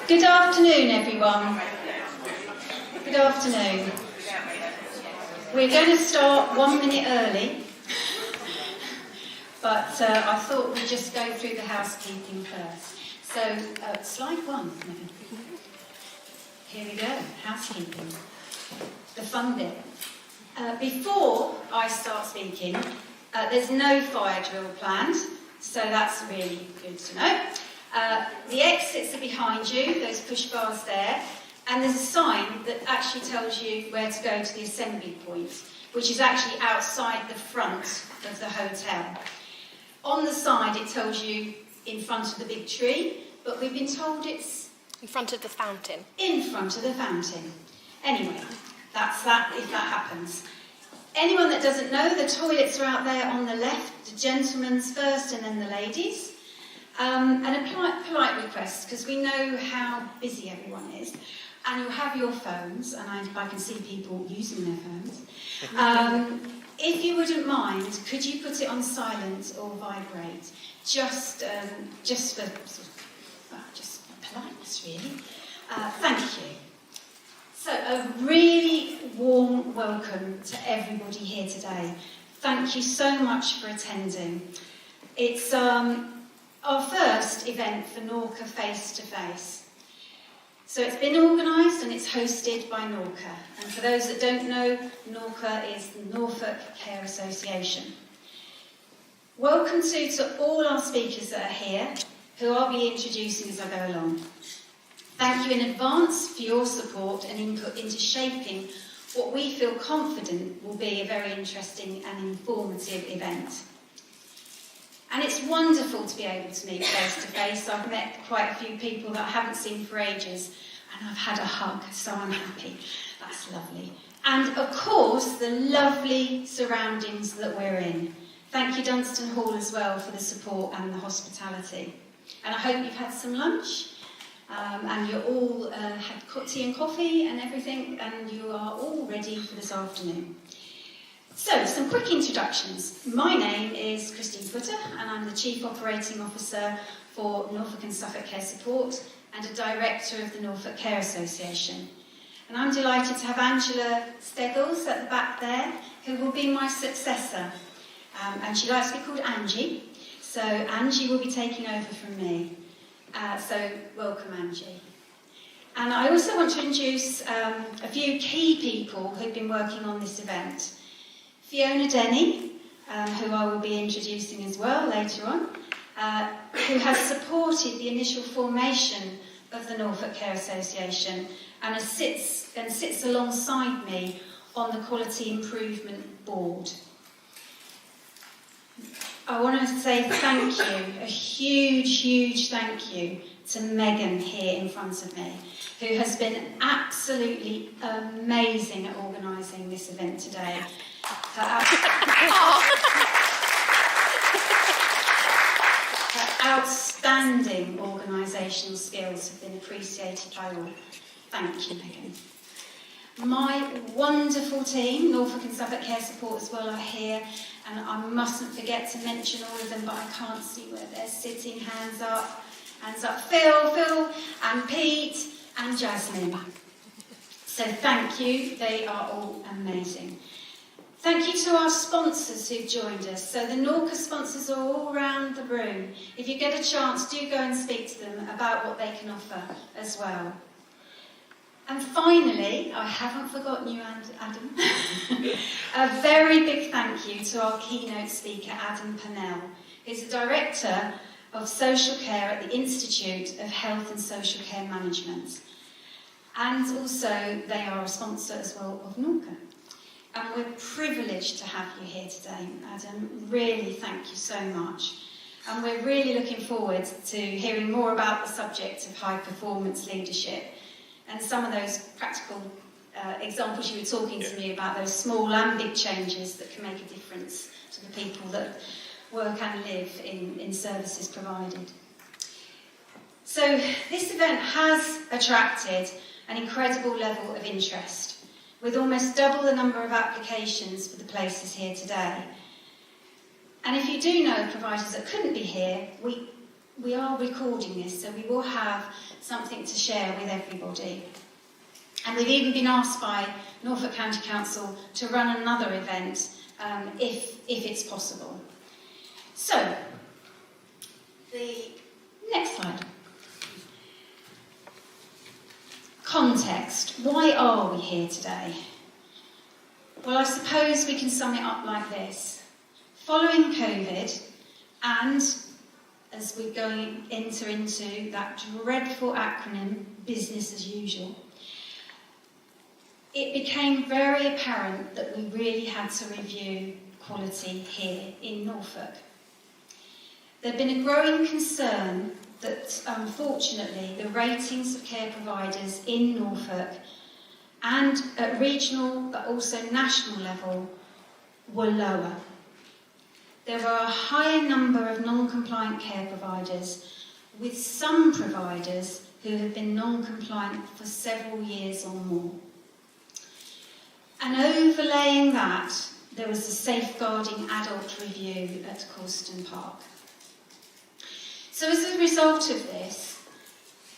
Good afternoon, everyone. Good afternoon. We're going to start 1 minute early, but I thought we'd just go through the housekeeping first. So, slide 1. Here we go, housekeeping. The fun bit. Before I start speaking, there's no fire drill planned, so that's really good to know. The exits are behind you, those push bars there, and there's a sign that actually tells you where to go to the assembly point, which is actually outside the front of the hotel. On the side it tells you in front of the big tree, but we've been told it's... in front of the fountain. In front of the fountain. Anyway, that's that if that happens. Anyone that doesn't know, the toilets are out there on the left, the gentlemen's first and then the ladies. And a polite request, because we know how busy everyone is, and you'll have your phones, and I can see people using their phones. If you wouldn't mind, could you put it on silent or vibrate, just for politeness, really. Thank you. So, a really warm welcome to everybody here today. Thank you so much for attending. It's our first event for NorCA face-to-face. So it's been organised and it's hosted by NorCA. And for those that don't know, NorCA is the Norfolk Care Association. Welcome to all our speakers that are here, who I'll be introducing as I go along. Thank you in advance for your support and input into shaping what we feel confident will be a very interesting and informative event. And it's wonderful to be able to meet face-to-face. I've met quite a few people that I haven't seen for ages, and I've had a hug, so I'm happy. That's lovely. And, of course, the lovely surroundings that we're in. Thank you, Dunston Hall, as well, for the support and the hospitality. And I hope you've had some lunch, and you're all had tea and coffee and everything, and you are all ready for this afternoon. So, some quick introductions. My name is Christine Footer, and I'm the Chief Operating Officer for Norfolk and Suffolk Care Support and a Director of the Norfolk Care Association. And I'm delighted to have Angela Steggles at the back there, who will be my successor. And she likes to be called Angie, so Angie will be taking over from me. So, welcome, Angie. And I also want to introduce a few key people who've been working on this event. Fiona Denny, who I will be introducing as well later on, who has supported the initial formation of the Norfolk Care Association and sits alongside me on the Quality Improvement Board. I want to say thank you, a huge, huge thank you to Megan here in front of me, who has been absolutely amazing at organising this event today. Her outstanding organisational skills have been appreciated by all. Thank you, Megan. My wonderful team, Norfolk and Suffolk Care Support as well, are here, and I mustn't forget to mention all of them, but I can't see where they're sitting. Hands up. Phil, and Pete, and Jasmine. So thank you, they are all amazing. Thank you to our sponsors who've joined us. So the NorCA sponsors are all around the room. If you get a chance, do go and speak to them about what they can offer as well. And finally, I haven't forgotten you, Adam. A very big thank you to our keynote speaker, Adam Purnell, who's the Director of Social Care at the Institute of Health and Social Care Management. And also, they are a sponsor as well of NorCA. And we're privileged to have you here today, Adam. Really, thank you so much. And we're really looking forward to hearing more about the subject of high-performance leadership and some of those practical examples you were talking to me about, those small and big changes that can make a difference to the people that work and live in services provided. So this event has attracted an incredible level of interest, with almost double the number of applications for the places here today. And if you do know providers that couldn't be here, we we are recording this, so we will have something to share with everybody. And we've even been asked by Norfolk County Council to run another event if it's possible. So, the next slide. Context. Why are we here today? Well, I suppose we can sum it up like this. Following COVID, and as we're going to enter into that dreadful acronym, business as usual, it became very apparent that we really had to review quality here in Norfolk. There'd been a growing concern that, unfortunately, the ratings of care providers in Norfolk and at regional but also national level were lower. There were a higher number of non-compliant care providers, with some providers who have been non-compliant for several years or more. And overlaying that, there was a safeguarding adult review at Dunston Hall. So as a result of this,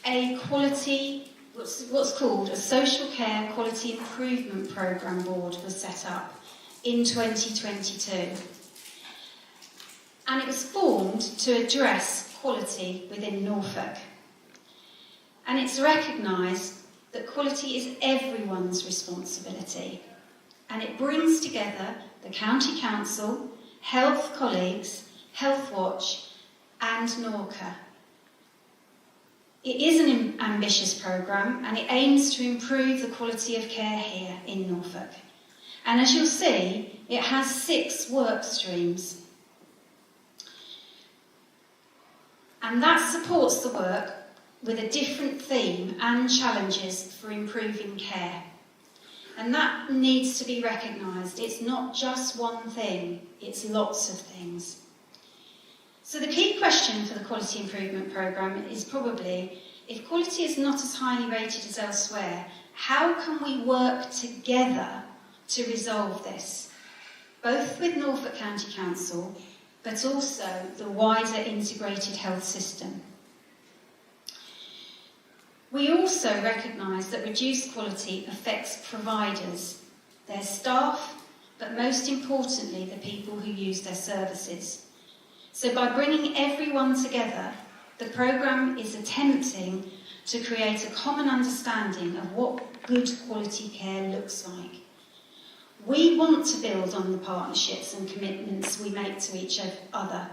a quality, what's called a Social Care Quality Improvement Programme Board was set up in 2022. And it was formed to address quality within Norfolk. And it's recognised that quality is everyone's responsibility. And it brings together the County Council, health colleagues, Health Watch, and NorCA. It is an ambitious programme, and it aims to improve the quality of care here in Norfolk. And as you'll see, it has 6 work streams. And that supports the work with a different theme and challenges for improving care. And that needs to be recognised. It's not just one thing, it's lots of things. So the key question for the Quality Improvement Programme is probably, if quality is not as highly rated as elsewhere, how can we work together to resolve this? Both with Norfolk County Council, but also the wider integrated health system. We also recognise that reduced quality affects providers, their staff, but most importantly, the people who use their services. So by bringing everyone together, the programme is attempting to create a common understanding of what good quality care looks like. We want to build on the partnerships and commitments we make to each other.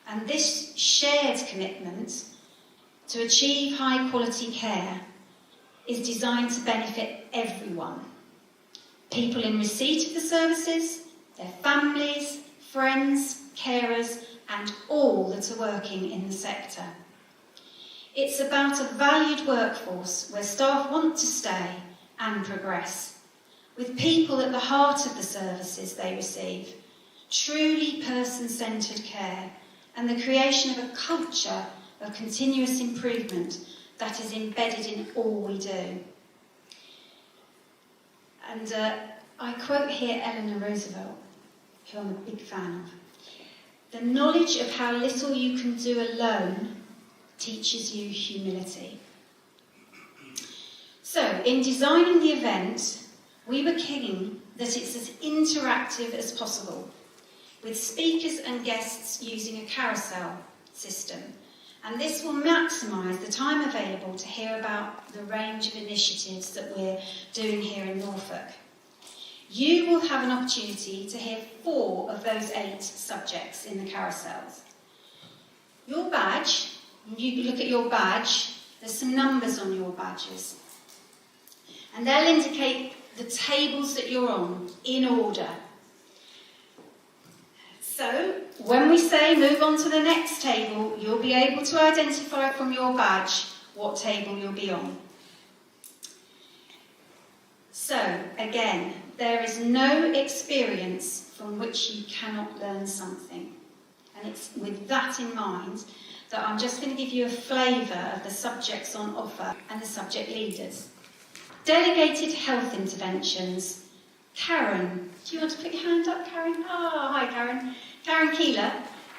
And this shared commitment to achieve high quality care is designed to benefit everyone. People in receipt of the services, their families, friends, carers, and all that are working in the sector. It's about a valued workforce where staff want to stay and progress, with people at the heart of the services they receive, truly person-centred care, and the creation of a culture of continuous improvement that is embedded in all we do. And I quote here Eleanor Roosevelt, who I'm a big fan of. The knowledge of how little you can do alone teaches you humility. So, in designing the event, we were keen that it's as interactive as possible, with speakers and guests using a carousel system. And this will maximise the time available to hear about the range of initiatives that we're doing here in Norfolk. You will have an opportunity to hear 4 of those 8 subjects in the carousels. Your badge, you look at your badge, there's some numbers on your badges. And they'll indicate the tables that you're on, in order. So, when we say move on to the next table, you'll be able to identify from your badge what table you'll be on. So, again, there is no experience from which you cannot learn something. And it's with that in mind that I'm just going to give you a flavour of the subjects on offer and the subject leaders. Delegated health interventions. Karen, do you want to put your hand up, Karen? Ah, hi, Karen. Karen Keeler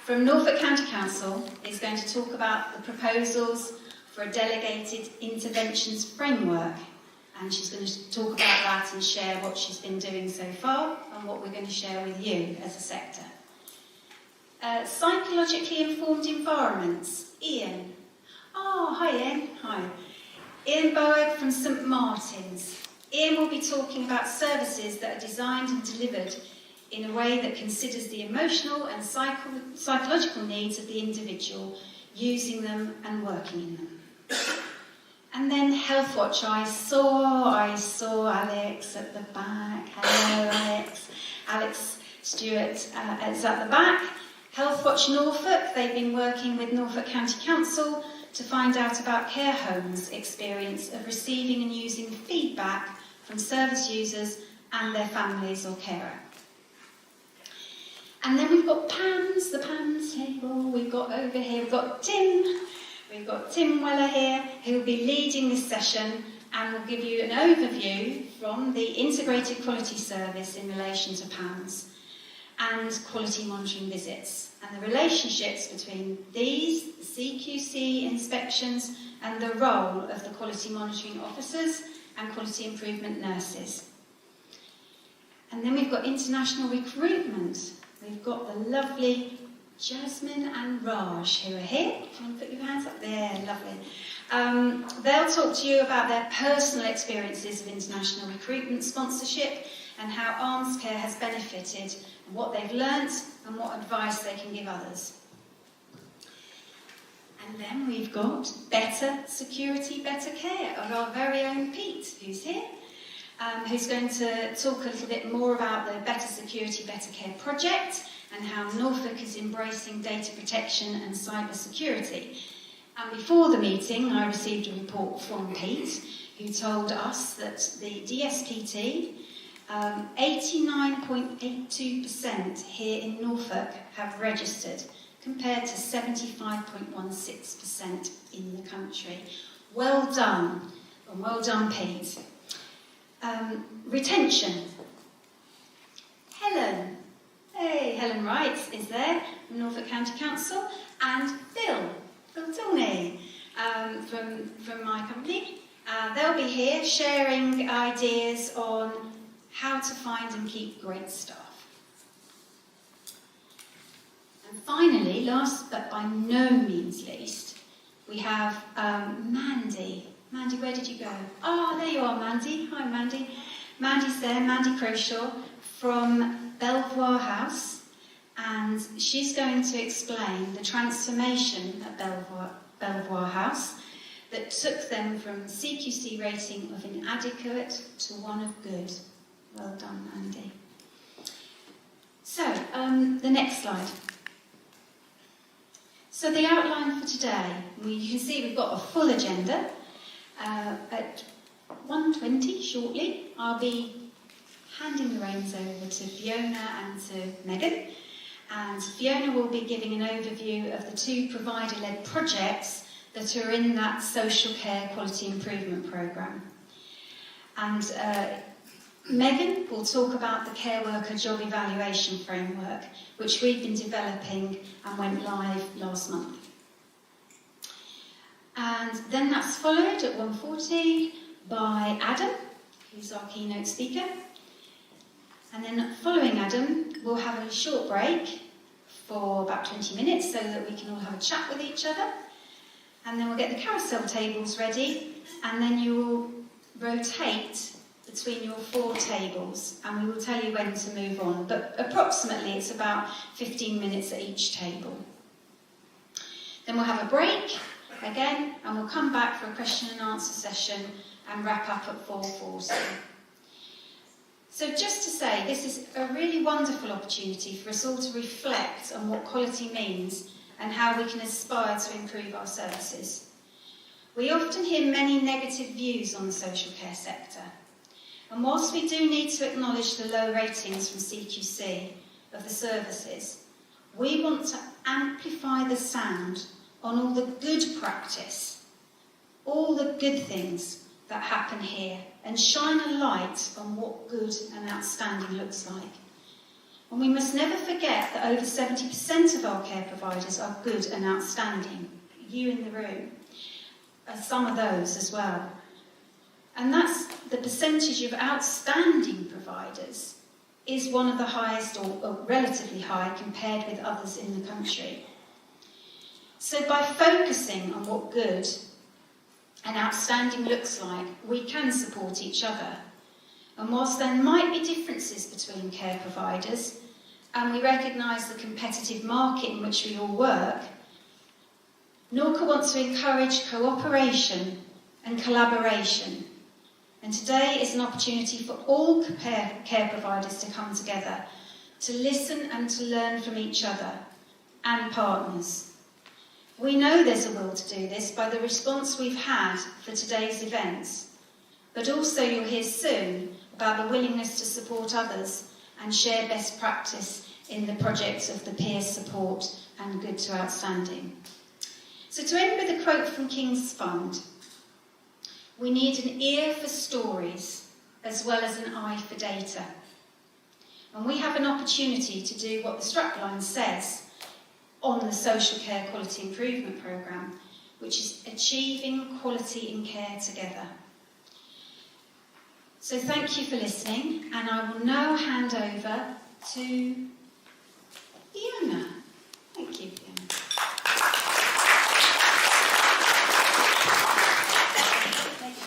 from Norfolk County Council is going to talk about the proposals for a delegated interventions framework, and she's going to talk about that and share what she's been doing so far and what we're going to share with you as a sector. Psychologically informed environments. Ian. Oh, hi Ian. Hi. Ian Boag from St Martin's. Ian will be talking about services that are designed and delivered in a way that considers the emotional and psychological needs of the individual, using them and working in them. And then Healthwatch. I saw Alex at the back. Hello, Alex. Alex Stewart is at the back. Healthwatch Norfolk, they've been working with Norfolk County Council to find out about care homes' experience of receiving and using feedback from service users and their families or carer. And then we've got PAMS, the PAMS table. We've got over here, we've got Tim Weller here, who will be leading this session and will give you an overview from the Integrated Quality Service in relation to PAMS and quality monitoring visits, and the relationships between these, the CQC inspections, and the role of the quality monitoring officers and quality improvement nurses. And then we've got international recruitment. We've got the lovely Jasmine and Raj who are here. Do you want to put your hands up? There, lovely. They'll talk to you about their personal experiences of international recruitment sponsorship and how Arms Care has benefited, and what they've learnt and what advice they can give others. And then we've got Better Security, Better Care of our very own Pete, who's here, who's going to talk a little bit more about the Better Security, Better Care project and how Norfolk is embracing data protection and cyber security. And before the meeting, I received a report from Pete, who told us that the DSPT, 89.82% here in Norfolk have registered, compared to 75.16% in the country. Well done, and well done, Pete. Retention. Helen. Hey, Helen Wright is there from Norfolk County Council, and Phil Tilney from my company. They'll be here sharing ideas on how to find and keep great staff. And finally, last but by no means least, we have Mandy. Mandy, where did you go? Oh, there you are, Mandy. Hi, Mandy. Mandy's there, Mandy Croshaw from Belvoir House, and she's going to explain the transformation at Belvoir House that took them from CQC rating of inadequate to one of good. Well done, Mandy. So, the next slide. So the outline for today, you can see we've got a full agenda. At 1:20 shortly, I'll be handing the reins over to Fiona and to Megan. And Fiona will be giving an overview of the 2 provider-led projects that are in that social care quality improvement programme. And Megan will talk about the care worker job evaluation framework, which we've been developing and went live last month. And then that's followed at 1:40 by Adam, who's our keynote speaker. And then following Adam, we'll have a short break for about 20 minutes so that we can all have a chat with each other. And then we'll get the carousel tables ready, and then you will rotate between your 4 tables, and we will tell you when to move on. But approximately it's about 15 minutes at each table. Then we'll have a break again, and we'll come back for a question and answer session and wrap up at 4:40. So just to say, this is a really wonderful opportunity for us all to reflect on what quality means and how we can aspire to improve our services. We often hear many negative views on the social care sector. And whilst we do need to acknowledge the low ratings from CQC of the services, we want to amplify the sound on all the good practice, all the good things that happen here, and shine a light on what good and outstanding looks like. And we must never forget that over 70% of our care providers are good and outstanding. You in the room are some of those as well. And that's the percentage of outstanding providers is one of the highest or relatively high compared with others in the country. So by focusing on what good and outstanding looks like, we can support each other. And whilst there might be differences between care providers, and we recognise the competitive market in which we all work, NorCA wants to encourage cooperation and collaboration. And today is an opportunity for all care providers to come together, to listen and to learn from each other and partners. We know there's a will to do this by the response we've had for today's events, but also you'll hear soon about the willingness to support others and share best practice in the projects of the peer support and good to outstanding. So to end with a quote from King's Fund, we need an ear for stories as well as an eye for data. And we have an opportunity to do what the strapline says on the Social Care Quality Improvement Programme, which is achieving quality in care together. So thank you for listening, and I will now hand over to Fiona. Thank you, Fiona.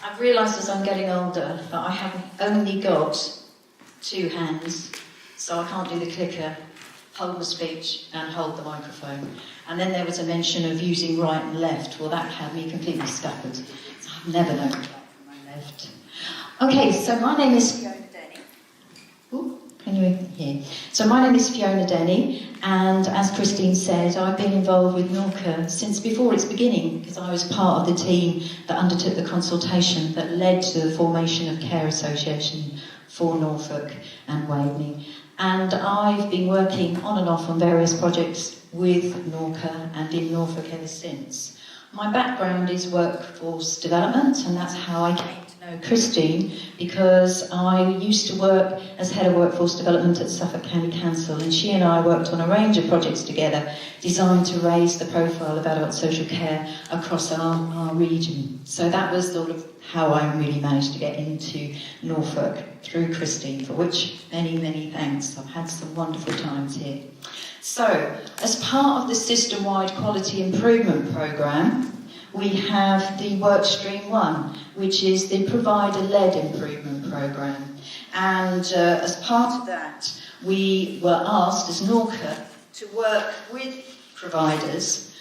I've realised as I'm getting older that I have only got 2 hands, so I can't do the clicker, hold the speech and hold the microphone. And then there was a mention of using right and left. Well, that had me completely scuppered. So I've never known right from my left. Okay, so my name is Fiona Denny. Ooh, can you hear? So my name is Fiona Denny, and as Christine said, I've been involved with NorCA since before its beginning, because I was part of the team that undertook the consultation that led to the formation of Care Association for Norfolk and Waveney. And I've been working on and off on various projects with NorCA and in Norfolk ever since. My background is workforce development, and that's how I came to know Christine, because I used to work as head of workforce development at Suffolk County Council, and she and I worked on a range of projects together designed to raise the profile of adult social care across our region. So that was sort of how I really managed to get into Norfolk through Christine, for which many, many thanks. I've had some wonderful times here. So, as part of the system-wide quality improvement programme, we have the workstream 1, which is the provider-led improvement programme. And as part of that, we were asked as NorCA to work with providers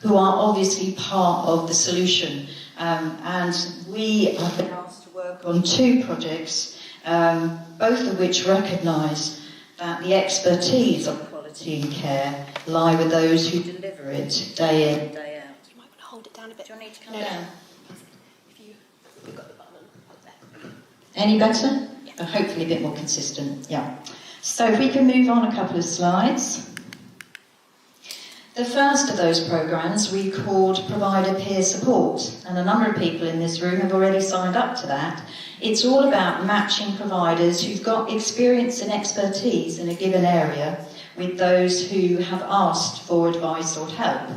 who are obviously part of the solution. And we have been asked to work on 2 projects, both of which recognise that the expertise of quality in care lie with those who deliver it day in, day out. You might want to hold it down a bit. Do I need to come down? If you've got the button up there. Any better? Yeah. Hopefully a bit more consistent, yeah. So if we can move on a couple of slides. The first of those programmes we called Provider Peer Support, and a number of people in this room have already signed up to that. It's all about matching providers who've got experience and expertise in a given area with those who have asked for advice or help.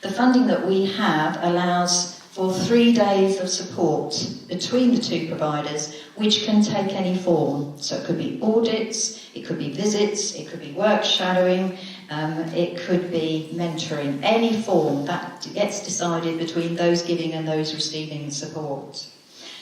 The funding that we have allows for 3 days of support between the 2 providers, which can take any form. So it could be audits, it could be visits, it could be work shadowing, it could be mentoring, any form that gets decided between those giving and those receiving support.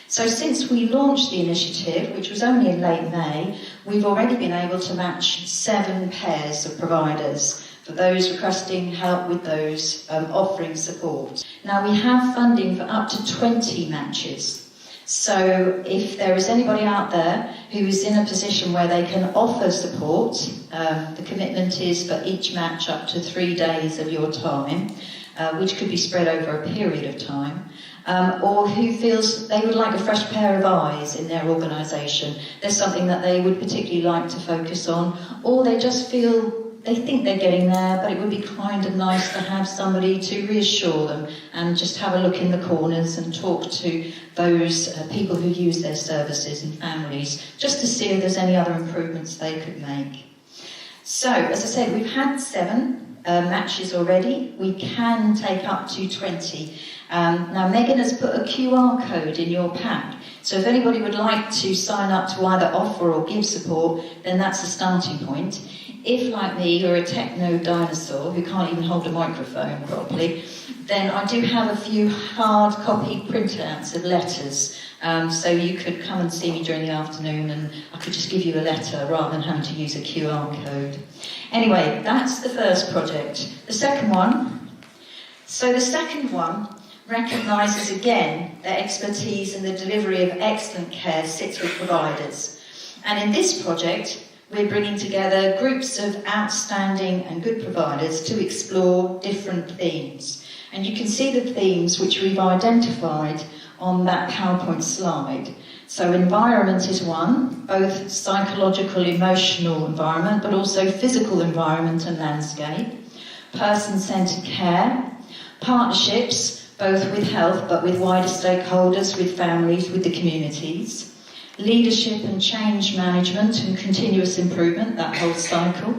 So since we launched the initiative, which was only in late May, we've already been able to match 7 pairs of providers for those requesting help with those offering support. Now we have funding for up to 20 matches. So if there is anybody out there who is in a position where they can offer support, the commitment is for each match up to 3 days of your time, which could be spread over a period of time, or who feels they would like a fresh pair of eyes in their organisation. There's something that they would particularly like to focus on, or they just feel they think they're getting there, but it would be kind of nice to have somebody to reassure them and just have a look in the corners and talk to those people who use their services and families, just to see if there's any other improvements they could make. So, as I said, we've had 7 matches already. We can take up to 20. Now, Megan has put a QR code in your pack. So if anybody would like to sign up to either offer or give support, then that's a starting point. If, like me, you're a techno dinosaur who can't even hold a microphone properly, then I do have a few hard copy printouts of letters. So you could come and see me during the afternoon and I could just give you a letter rather than having to use a QR code. Anyway, that's the first project. The second one. So the second one recognises again that expertise in the delivery of excellent care sits with providers. And in this project, we're bringing together groups of outstanding and good providers to explore different themes. And you can see the themes which we've identified on that PowerPoint slide. So environment is one, both psychological, emotional environment, but also physical environment and landscape. Person-centred care, partnerships, both with health but with wider stakeholders, with families, with the communities. Leadership and change management and continuous improvement, that whole cycle.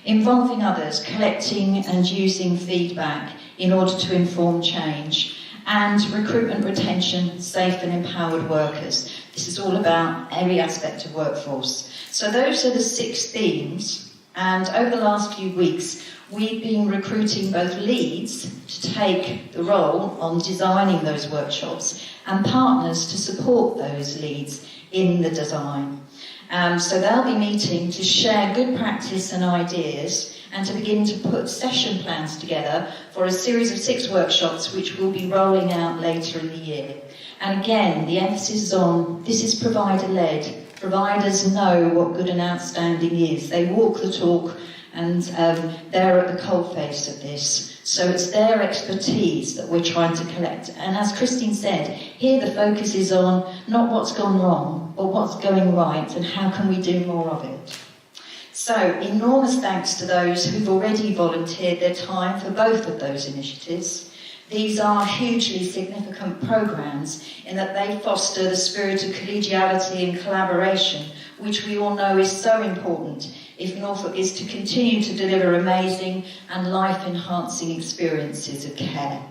Involving others, collecting and using feedback in order to inform change. And recruitment, retention, safe and empowered workers. This is all about every aspect of workforce. So those are the 6 themes, and over the last few weeks we've been recruiting both leads to take the role on designing those workshops and partners to support those leads in the design. So they'll be meeting to share good practice and ideas and to begin to put session plans together for a series of 6 workshops which will be rolling out later in the year. And again, the emphasis is on this is provider-led. Providers know what good and outstanding is. They walk the talk and they're at the coalface of this. So it's their expertise that we're trying to collect. And as Christine said, here the focus is on not what's gone wrong, but what's going right and how can we do more of it. So, enormous thanks to those who've already volunteered their time for both of those initiatives. These are hugely significant programmes in that they foster the spirit of collegiality and collaboration, which we all know is so important if Norfolk is to continue to deliver amazing and life-enhancing experiences of care.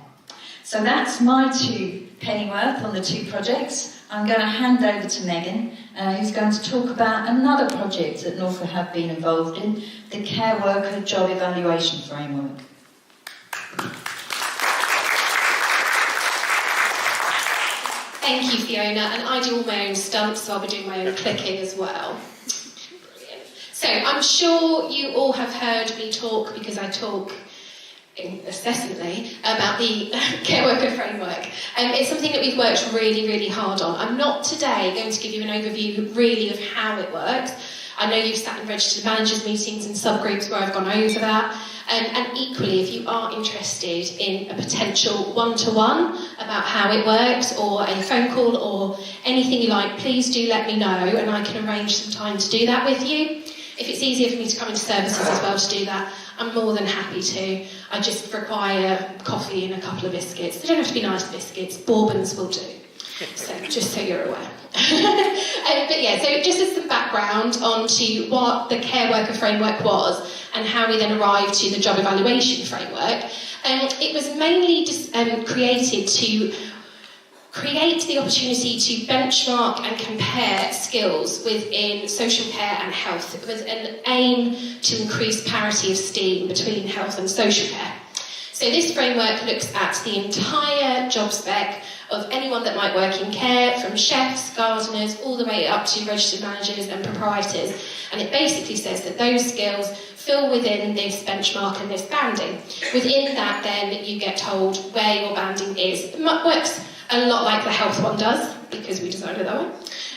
So that's my 2 pennyworth on the 2 projects. I'm going to hand over to Megan, who's going to talk about another project that Norfolk have been involved in, the Care Worker Job Evaluation Framework. Thank you, Fiona. And I do all my own stunts, so I'll be doing my own clicking as well. Brilliant. So I'm sure you all have heard me talk, because I talk incessantly, about the Care Worker Framework. It's something that we've worked really, really hard on. I'm not today going to give you an overview really of how it works. I know you've sat in registered managers meetings and subgroups where I've gone over that. And equally, if you are interested in a potential one-to-one about how it works, or a phone call, or anything you like, please do let me know and I can arrange some time to do that with you. If it's easier for me to come into services as well to do that, I'm more than happy to. I just require coffee and a couple of biscuits. They don't have to be nice biscuits, bourbons will do. So, just so you're aware. But yeah, so just as some background onto what the Care Worker Framework was and how we then arrived to the Job Evaluation Framework. It was mainly just created to create the opportunity to benchmark and compare skills within social care and health with an aim to increase parity of STEAM between health and social care. So this framework looks at the entire job spec of anyone that might work in care, from chefs, gardeners, all the way up to registered managers and proprietors. And it basically says that those skills fall within this benchmark and this banding. Within that, then, you get told where your banding is. It works a lot like the health one does, because we designed it that way.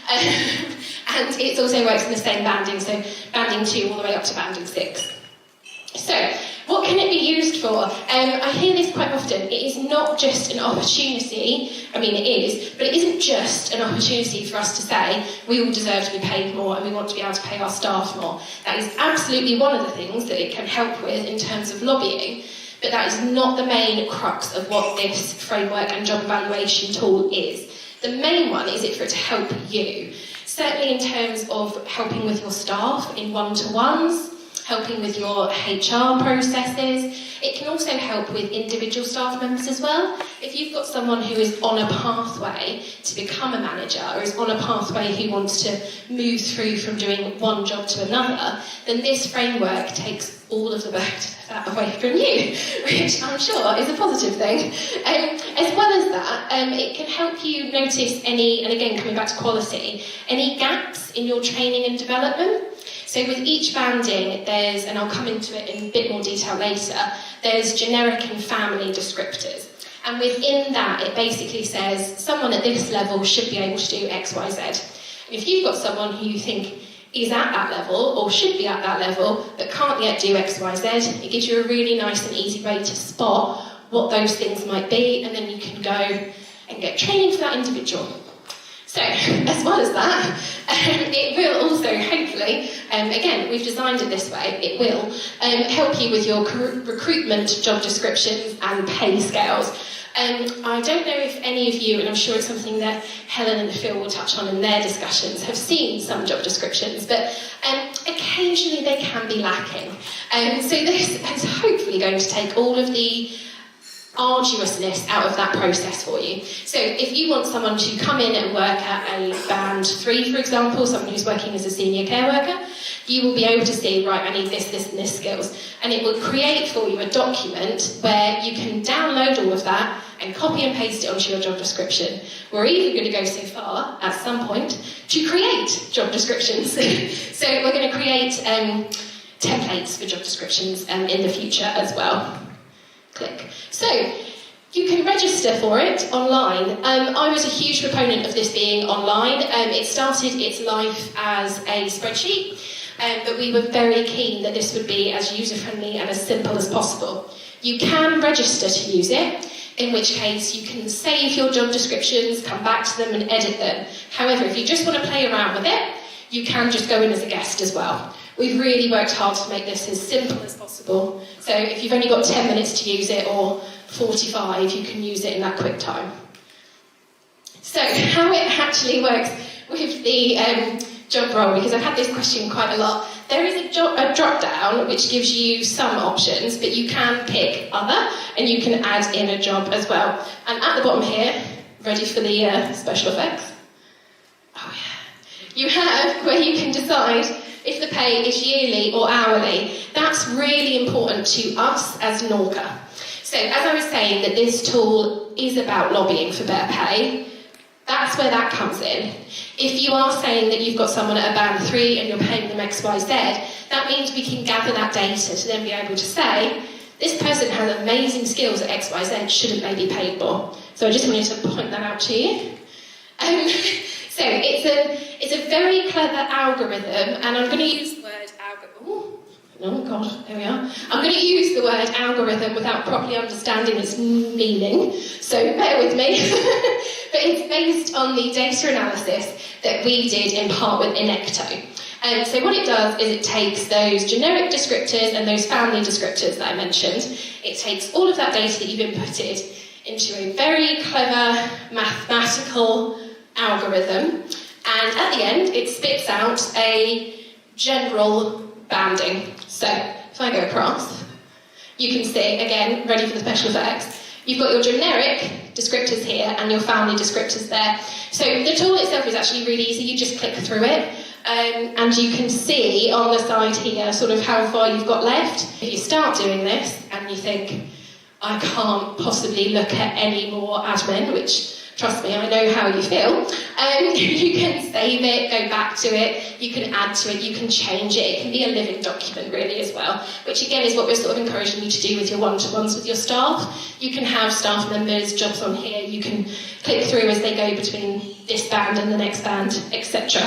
And it also works in the same banding, so banding 2 all the way up to banding 6. So, what can it be used for? I hear this quite often. It is not just an opportunity, I mean it is, but it isn't just an opportunity for us to say we all deserve to be paid more and we want to be able to pay our staff more. That is absolutely one of the things that it can help with in terms of lobbying, but that is not the main crux of what this framework and job evaluation tool is. The main one is for it to help you, certainly in terms of helping with your staff in one-to-ones, helping with your HR processes. It can also help with individual staff members as well. If you've got someone who is on a pathway to become a manager, or is on a pathway who wants to move through from doing one job to another, then this framework takes all of the burden of that away from you, which I'm sure is a positive thing. As well as that, it can help you notice any, and again coming back to quality, any gaps in your training and development. So with each banding, there's, and I'll come into it in a bit more detail later, there's generic and family descriptors. And within that, it basically says someone at this level should be able to do X, Y, Z. And if you've got someone who you think is at that level, or should be at that level, but can't yet do X, Y, Z, it gives you a really nice and easy way to spot what those things might be, and then you can go and get training for that individual. So, as well as that, it will also, hopefully, again, we've designed it this way, it will help you with your recruitment job descriptions and pay scales. I don't know if any of you, and I'm sure it's something that Helen and Phil will touch on in their discussions, have seen some job descriptions, but occasionally they can be lacking. So this is hopefully going to take all of the arduousness out of that process for you. So if you want someone to come in and work at a band 3, for example, someone who's working as a senior care worker, you will be able to see, right, I need this, this and this skills. And it will create for you a document where you can download all of that and copy and paste it onto your job description. We're even going to go so far, at some point, to create job descriptions. So we're going to create templates for job descriptions in the future as well. Click. So, you can register for it online. I was a huge proponent of this being online. It started its life as a spreadsheet, but we were very keen that this would be as user-friendly and as simple as possible. You can register to use it, in which case you can save your job descriptions, come back to them and edit them. However, if you just want to play around with it, you can just go in as a guest as well. We've really worked hard to make this as simple as possible. So if you've only got 10 minutes to use it, or 45, you can use it in that quick time. So how it actually works with the job role, because I've had this question quite a lot. There is a drop down which gives you some options, but you can pick other, and you can add in a job as well. And at the bottom here, ready for the special effects? Oh yeah. You have where you can decide if the pay is yearly or hourly. That's really important to us as NorCA. So as I was saying, that this tool is about lobbying for better pay, that's where that comes in. If you are saying that you've got someone at a band 3 and you're paying them X, Y, Z, that means we can gather that data to then be able to say, this person has amazing skills at X, Y, Z, shouldn't they be paid more? So I just wanted to point that out to you. So it's a very clever algorithm, and I'm going to use the word algorithm. Oh god, there we are. I'm going to use the word algorithm without properly understanding its meaning, so bear with me. But it's based on the data analysis that we did in part with Inecto. So what it does is it takes those generic descriptors and those family descriptors that I mentioned. It takes all of that data that you've inputted into a very clever mathematical algorithm, and at the end it spits out a general banding. So if I go across, you can see, again, ready for the special effects, you've got your generic descriptors here and your family descriptors there. So the tool itself is actually really easy. You just click through it, and you can see on the side here sort of how far you've got left. If you start doing this and you think, I can't possibly look at any more admin, which, trust me, I know how you feel. You can save it, go back to it, you can add to it, you can change it. It can be a living document, really, as well, which, again, is what we're sort of encouraging you to do with your one-to-ones with your staff. You can have staff members' jobs on here, you can click through as they go between this band and the next band, etc.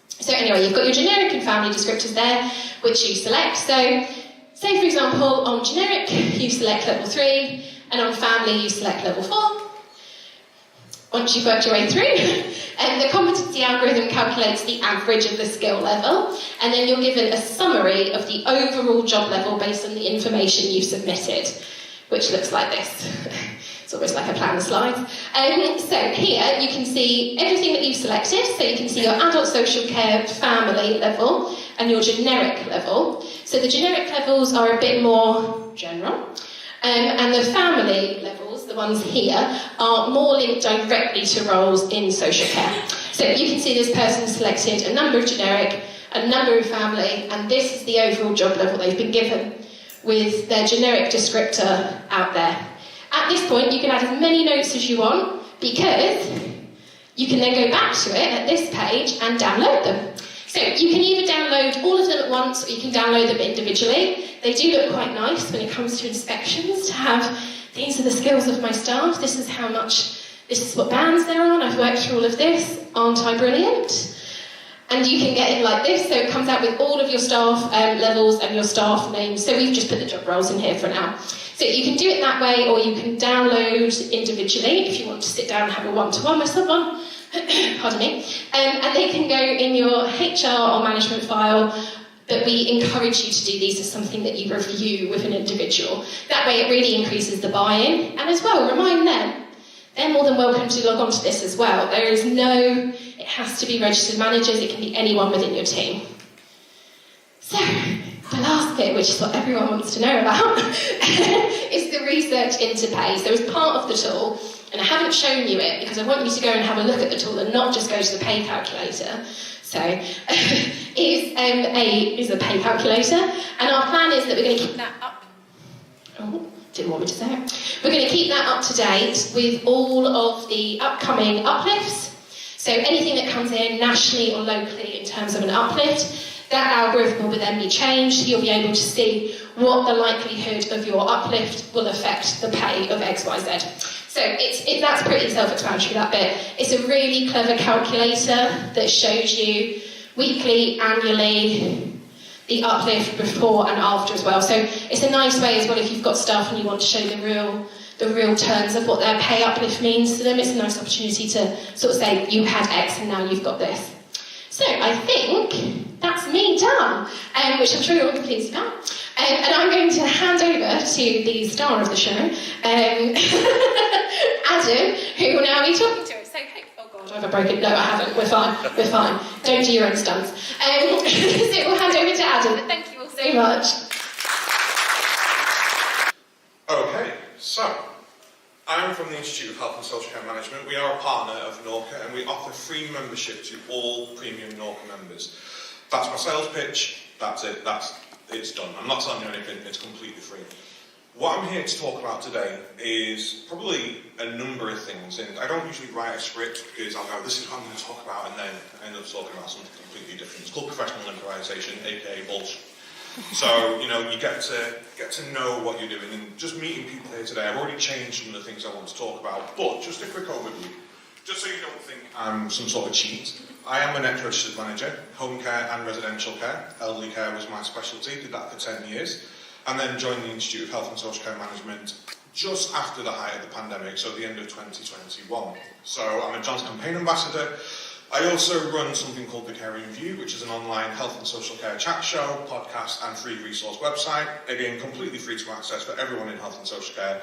So anyway, you've got your generic and family descriptors there, which you select. So, say, for example, on generic, you select level 3, and on family, you select level 4. Once you've worked your way through, the competency algorithm calculates the average of the skill level, and then you're given a summary of the overall job level based on the information you've submitted. which looks like this. It's almost like a plan of slides. So here you can see everything that you've selected. So you can see your adult social care family level and your generic level. So the generic levels are a bit more general. And the family levels, the ones here, are more linked directly to roles in social care. So you can see this person selected a number of generic, a number of family, and this is the overall job level they've been given with their generic descriptor out there. At this point, you can add as many notes as you want, because you can then go back to it at this page and download them. So you can either download all of them at once, or you can download them individually. They do look quite nice when it comes to inspections, to have, these are the skills of my staff, this is how much, this is what bands they're on, I've worked through all of this, aren't I brilliant? And you can get it like this, so it comes out with all of your staff levels and your staff names. So we've just put the job roles in here for now. So you can do it that way, or you can download individually if you want to sit down and have a one-to-one with someone. Pardon me. And they can go in your HR or management file, but we encourage you to do these as something that you review with an individual. That way it really increases the buy-in. And as well, remind them, they're more than welcome to log on to this as well. There is no, it has to be registered managers, it can be anyone within your team. So, the last bit, which is what everyone wants to know about, is the research into pay. So as part of the tool, and I haven't shown you it because I want you to go and have a look at the tool and not just go to the pay calculator. So, is a pay calculator, and our plan is that we're going to keep that up. Oh, didn't want me to say it. We're going to keep that up to date with all of the upcoming uplifts. So anything that comes in nationally or locally in terms of an uplift, that algorithm will then be changed. You'll be able to see what the likelihood of your uplift will affect the pay of XYZ. So that's pretty self-explanatory, that bit. It's a really clever calculator that shows you weekly, annually, the uplift before and after as well. So it's a nice way as well if you've got staff and you want to show the real terms of what their pay uplift means to them. It's a nice opportunity to sort of say, you had X and now you've got this. So I think that's me done, which I'm sure you're all pleased about. And I'm going to hand over to the star of the show, Adam, who will now be talking to us. So, hey, oh God, have I broken? No, I haven't. We're fine. Don't do your own stunts. So we'll hand over to Adam. But thank you all so much. Okay, so I'm from the Institute of Health and Social Care Management. We are a partner of NorCA, and we offer free membership to all premium NorCA members. That's my sales pitch. That's it. It's done. I'm not telling you anything. It's completely free. What I'm here to talk about today is probably a number of things, and I don't usually write a script because I'll go, this is what I'm going to talk about, and then I end up talking about something completely different. It's called professional improvisation, aka bullshit. So, you get to know what you're doing, and just meeting people here today, I've already changed some of the things I want to talk about, but just a quick overview, just so you don't think I'm some sort of cheat. I am a net registered manager, home care and residential care. Elderly care was my specialty, did that for 10 years, and then joined the Institute of Health and Social Care Management just after the height of the pandemic, so at the end of 2021. So I'm a John's Campaign Ambassador. I also run something called The Caring View, which is an online health and social care chat show, podcast and free resource website. Again, completely free to access for everyone in health and social care.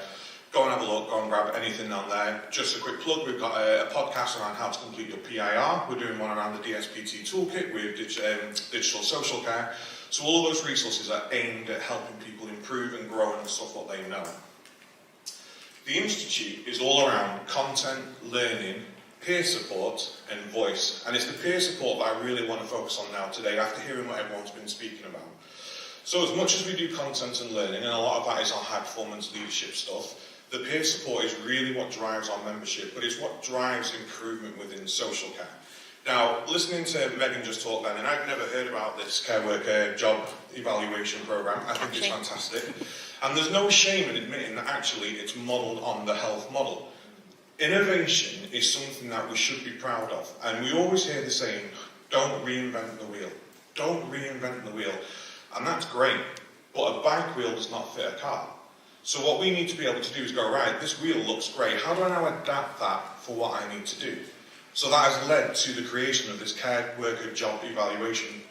Go and have a look, go and grab anything on there. Just a quick plug, we've got a podcast around how to complete your PIR. We're doing one around the DSPT toolkit with digital social care. So all of those resources are aimed at helping people improve and grow and stuff what they know. The Institute is all around content, learning, peer support and voice, and it's the peer support that I really want to focus on now today after hearing what everyone's been speaking about. So as much as we do content and learning, and a lot of that is our high performance leadership stuff, the peer support is really what drives our membership, but it's what drives improvement within social care. Now, listening to Megan just talk then, and I've never heard about this care worker job evaluation program. I think it's fantastic. And there's no shame in admitting that actually it's modelled on the health model. Innovation is something that we should be proud of, and we always hear the saying, don't reinvent the wheel. Don't reinvent the wheel. And that's great, but a bike wheel does not fit a car. So what we need to be able to do is go, right, this wheel looks great, how do I now adapt that for what I need to do? So that has led to the creation of this care worker job evaluation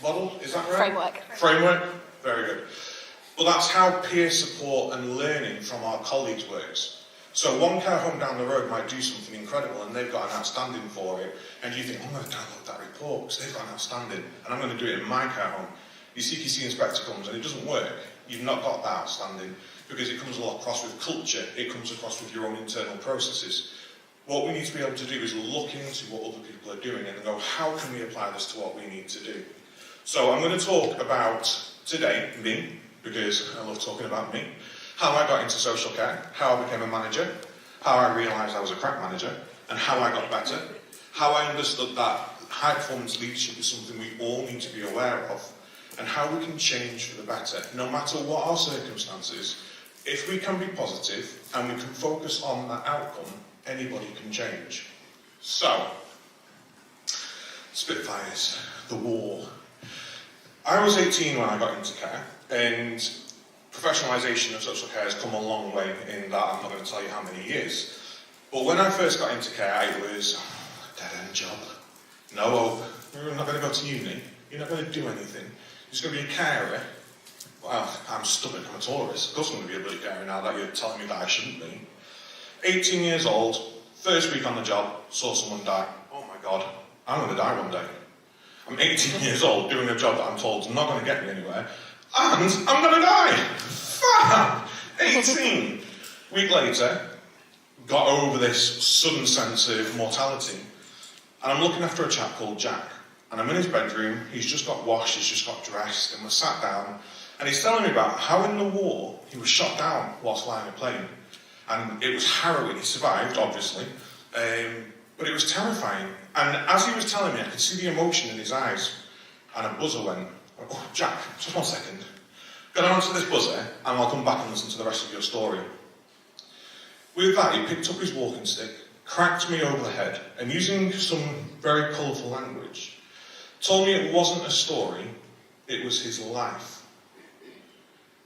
model, is that right? Framework. Framework, very good. But that's how peer support and learning from our colleagues works. So one care home down the road might do something incredible and they've got an outstanding for it, and you think, I'm going to download that report because they've got an outstanding, and I'm going to do it in my care home. Your CQC inspector comes and it doesn't work. You've not got that outstanding because it comes across with culture, it comes across with your own internal processes. What we need to be able to do is look into what other people are doing and go, how can we apply this to what we need to do? So I'm going to talk about, today, me, because I love talking about me, how I got into social care, how I became a manager, how I realised I was a crap manager, and how I got better, how I understood that high performance leadership is something we all need to be aware of, and how we can change for the better. No matter what our circumstances, if we can be positive and we can focus on that outcome, anybody can change. So, Spitfires, the war. I was 18 when I got into care, and professionalisation of social care has come a long way in that I'm not going to tell you how many years. But when I first got into care, it was a dead-end job. No hope. You're not going to go to uni. You're not going to do anything. You're just going to be a carer. Well, I'm stubborn. I'm a tourist. Of course I'm going to be a bloody carer now that you're telling me that I shouldn't be. 18 years old, first week on the job, saw someone die. Oh my God, I'm going to die one day. I'm 18 years old doing a job that I'm told is not going to get me anywhere, and I'm going to die. Fuck! 18. Week later, got over this sudden sense of mortality, and I'm looking after a chap called Jack, and I'm in his bedroom. He's just got washed, he's just got dressed, and we're sat down, and he's telling me about how in the war he was shot down whilst flying a plane. And it was harrowing. He survived, obviously, but it was terrifying. And as he was telling me, I could see the emotion in his eyes, and a buzzer went, oh, Jack, just 1 second. Going to answer this buzzer, and I'll come back and listen to the rest of your story. With that, he picked up his walking stick, cracked me over the head, and using some very colourful language, told me it wasn't a story, it was his life.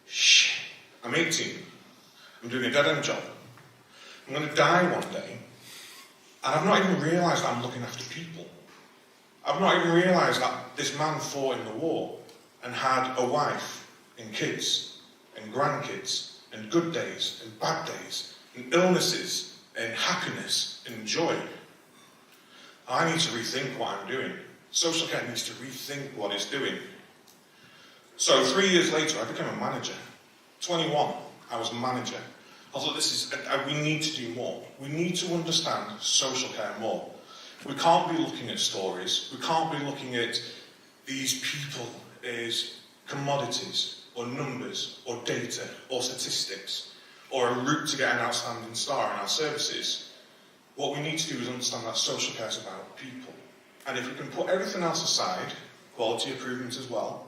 Shit, I'm 18. I'm doing a dead-end job. I'm going to die one day, and I've not even realised that I'm looking after people. I've not even realised that this man fought in the war and had a wife and kids and grandkids and good days and bad days and illnesses and happiness and joy. I need to rethink what I'm doing. Social care needs to rethink what it's doing. So 3 years later, I became a manager. 21, I was a manager. I thought we need to do more. We need to understand social care more. We can't be looking at stories. We can't be looking at these people as commodities or numbers or data or statistics or a route to get an outstanding star in our services. What we need to do is understand that social care is about people. And if we can put everything else aside, quality improvement as well,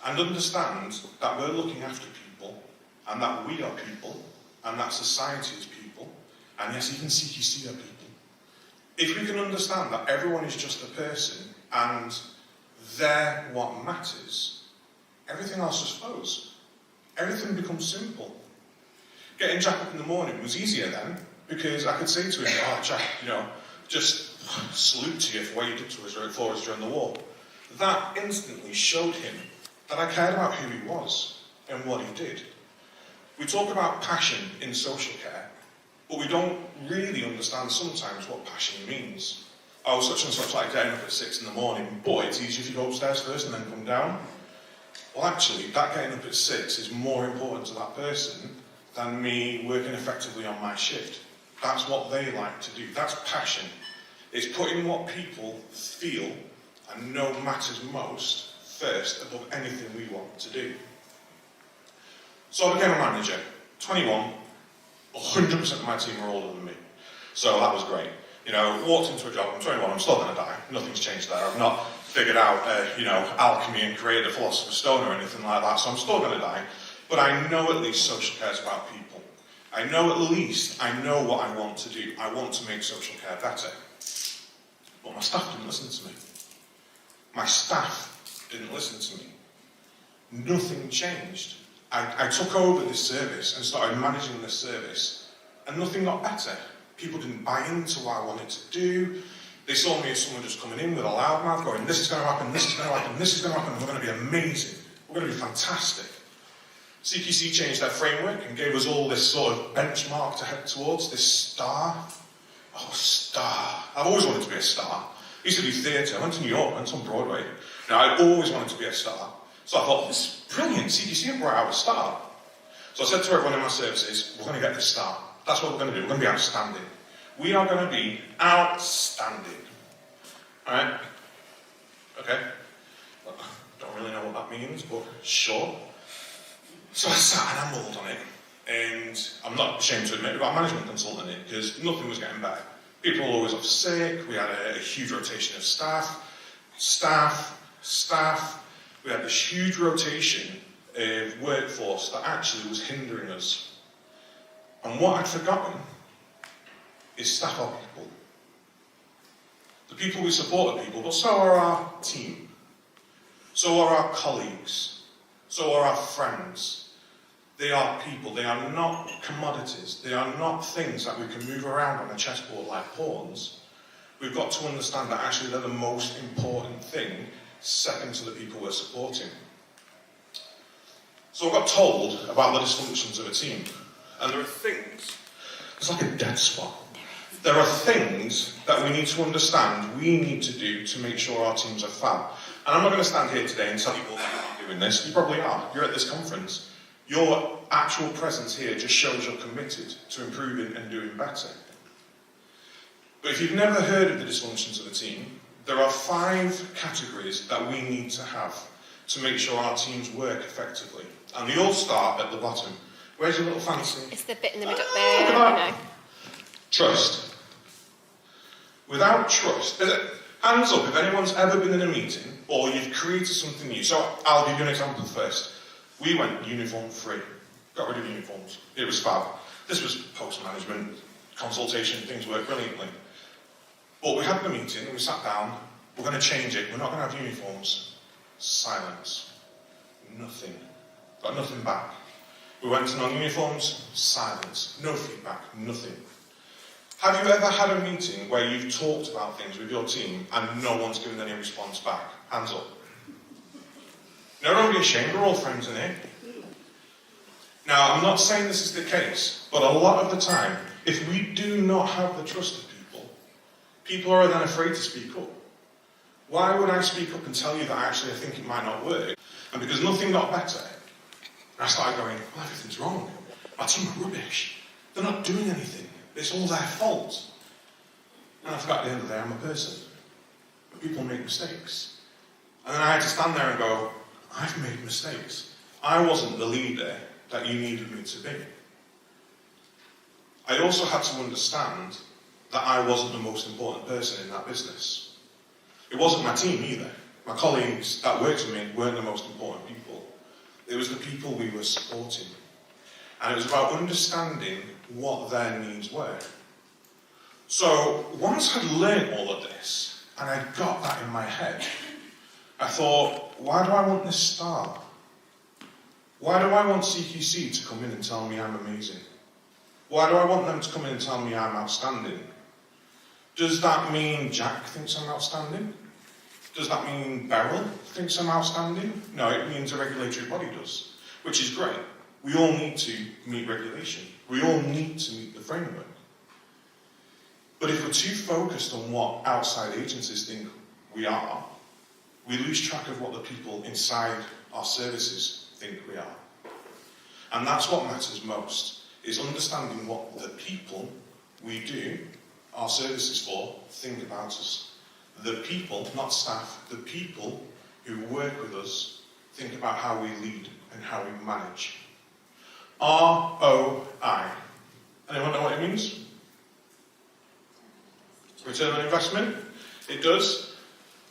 and understand that we're looking after people and that we are people, and that society is people, and yes, even CQC are people. If we can understand that everyone is just a person, and they're what matters, everything else just flows. Everything becomes simple. Getting Jack up in the morning was easier then, because I could say to him, oh, Jack, just salute to you for what you did for us during the war. That instantly showed him that I cared about who he was and what he did. We talk about passion in social care, but we don't really understand sometimes what passion means. Oh, such and such like getting up at 6 in the morning, but it's easier if you go upstairs first and then come down. Well, actually, that getting up at 6 is more important to that person than me working effectively on my shift. That's what they like to do. That's passion. It's putting what people feel and know matters most first above anything we want to do. So I became a manager, 21, 100% of my team were older than me. So that was great. Walked into a job, I'm 21, I'm still going to die. Nothing's changed there. I've not figured out, alchemy and created a philosopher's stone or anything like that, so I'm still going to die. But I know at least social care is about people. I know what I want to do. I want to make social care better. But my staff didn't listen to me. My staff didn't listen to me. Nothing changed. I took over this service and started managing this service, and nothing got better. People didn't buy into what I wanted to do. They saw me as someone just coming in with a loudmouth going, this is going to happen, this is going to happen, this is going to happen, and we're going to be amazing. We're going to be fantastic. CQC changed their framework and gave us all this sort of benchmark to head towards, this star. Oh, star. I've always wanted to be a star. I used to do theatre. I went to New York, I went on Broadway. Now, I always wanted to be a star. So I thought, this is brilliant. CQC have brought out a star. So I said to everyone in my services, we're going to get this star. That's what we're going to do. We're going to be outstanding. We are going to be outstanding. Alright? Okay? Well, don't really know what that means, but sure. So I sat and I mulled on it, and I'm not ashamed to admit, we got a management consultant in, because nothing was getting better. People were always off sick, we had a huge rotation of staff. We had this huge rotation of workforce that actually was hindering us. And what I'd forgotten is staff are people. The people we support are people, but so are our team. So are our colleagues. So are our friends. They are people. They are not commodities. They are not things that we can move around on a chessboard like pawns. We've got to understand that actually they're the most important thing, second to the people we're supporting. So I got told about the dysfunctions of a team. And there are things, it's like a dead spot. There are things that we need to understand, we need to do to make sure our teams are fab. And I'm not going to stand here today and tell you all that you're not doing this. You probably are. You're at this conference. Your actual presence here just shows you're committed to improving and doing better. But if you've never heard of the dysfunctions of a team, there are 5 categories that we need to have to make sure our teams work effectively. And they all start at the bottom. Where's your little fancy? It's the bit in the middle Look there, at you that. know. Trust. Without trust, hands up if anyone's ever been in a meeting or you've created something new. So I'll give you an example first. We went uniform free. Got rid of uniforms. It was fab. This was post-management, consultation, things worked brilliantly. But we had the meeting, we sat down, we're going to change it, we're not going to have uniforms. Silence. Nothing. Got nothing back. We went to non-uniforms, silence. No feedback, nothing. Have you ever had a meeting where you've talked about things with your team and no one's given any response back? Hands up. No, don't be ashamed, we're all friends in here. Now, I'm not saying this is the case, but a lot of the time, if we do not have the trust of people, people are then afraid to speak up. Why would I speak up and tell you that actually I think it might not work? And because nothing got better, I started going, well, everything's wrong. My team are rubbish. They're not doing anything. It's all their fault. And I forgot at the end of the day, I'm a person. But people make mistakes. And then I had to stand there and go, I've made mistakes. I wasn't the leader that you needed me to be. I also had to understand that I wasn't the most important person in that business. It wasn't my team either. My colleagues that worked with me weren't the most important people. It was the people we were supporting. And it was about understanding what their needs were. So once I'd learned all of this, and I got that in my head, I thought, why do I want this star? Why do I want CQC to come in and tell me I'm amazing? Why do I want them to come in and tell me I'm outstanding? Does that mean Jack thinks I'm outstanding? Does that mean Beryl thinks I'm outstanding? No, it means a regulatory body does, which is great. We all need to meet regulation. We all need to meet the framework. But if we're too focused on what outside agencies think we are, we lose track of what the people inside our services think we are. And that's what matters most, is understanding what the people we do our services for think about us. The people, not staff, the people who work with us think about how we lead and how we manage. ROI. Anyone know what it means? Return on investment? It does.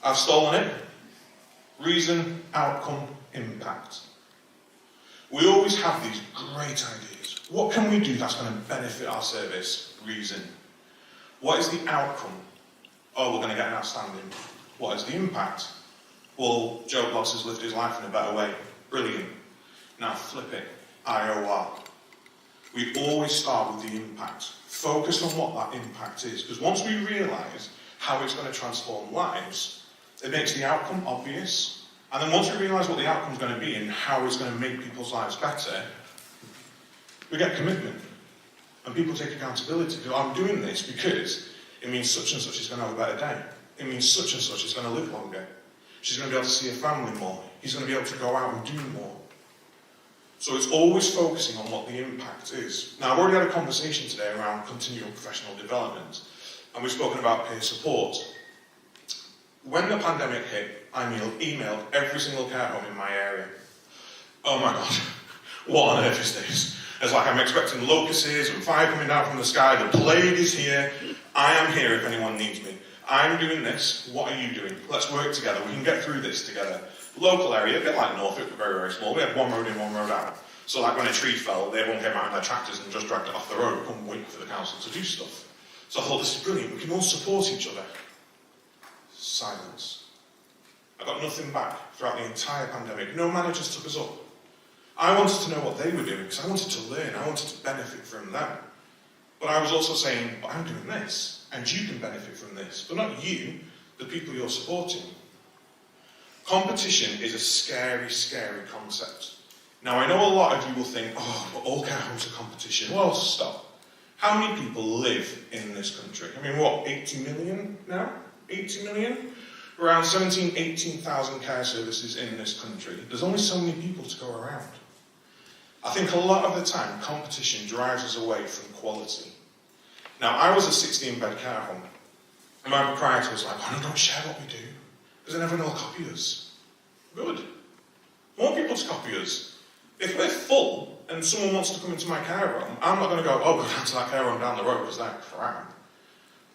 I've stolen it. Reason, outcome, impact. We always have these great ideas. What can we do that's going to benefit our service? Reason. What is the outcome? Oh, we're going to get an outstanding. What is the impact? Well, Joe Bloss has lived his life in a better way. Brilliant. Now flip it. IOR. We always start with the impact. Focus on what that impact is. Because once we realise how it's going to transform lives, it makes the outcome obvious. And then once we realise what the outcome's going to be and how it's going to make people's lives better, we get commitment. And people take accountability. I'm doing this because it means such and such is going to have a better day. It means such and such is going to live longer. She's going to be able to see her family more. He's going to be able to go out and do more. So it's always focusing on what the impact is. Now, I've already had a conversation today around continual professional development, and we've spoken about peer support. When the pandemic hit, I emailed every single care home in my area. Oh my God, what on earth is this? It's like I'm expecting locusts and fire coming down from the sky, the plague is here, I am here if anyone needs me. I'm doing this, what are you doing? Let's work together, we can get through this together. Local area, a bit like Norfolk, but very, very small. We had one road in, one road out. So like when a tree fell, everyone came out in their tractors and just dragged it off the road, couldn't wait for the council to do stuff. So I thought, this is brilliant, we can all support each other. Silence. I got nothing back throughout the entire pandemic. No managers took us up. I wanted to know what they were doing, because I wanted to learn, I wanted to benefit from them. But I was also saying, but I'm doing this, and you can benefit from this. But not you, the people you're supporting. Competition is a scary, scary concept. Now, I know a lot of you will think, oh, but all care homes are competition. Well, stop. How many people live in this country? I mean, what, 80 million now? 80 million? Around 17,000, 18,000 care services in this country. There's only so many people to go around. I think a lot of the time, competition drives us away from quality. Now, I was a 16-bed care home, and my proprietor was like, oh, no, don't share what we do, because then everyone will copy us. Good. More people to copy us. If we're full, and someone wants to come into my care home, I'm not going to go, oh, go down to that care home down the road, because they're crap.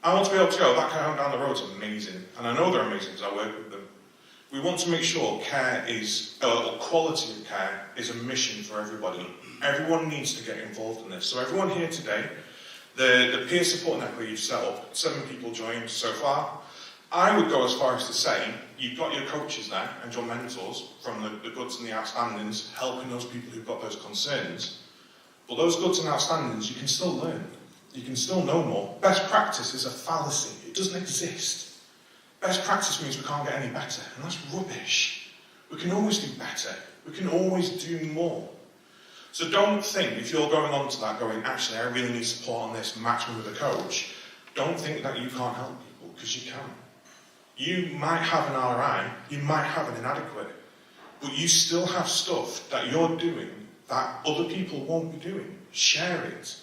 I want to be able to go, that care home down the road's amazing, and I know they're amazing because I work with them. We want to make sure care is, quality of care is a mission for everybody. Everyone needs to get involved in this. So everyone here today, the peer support network you've set up, 7 people joined so far. I would go as far as to say, you've got your coaches there and your mentors from the goods and the outstandings, helping those people who've got those concerns. But those goods and outstandings, you can still learn. You can still know more. Best practice is a fallacy. It doesn't exist. Best practice means we can't get any better, and that's rubbish. We can always do better. We can always do more. So don't think, if you're going on to that going, actually, I really need support on this, match me with a coach, don't think that you can't help people, because you can. You might have an RI, you might have an inadequate, but you still have stuff that you're doing that other people won't be doing. Share it.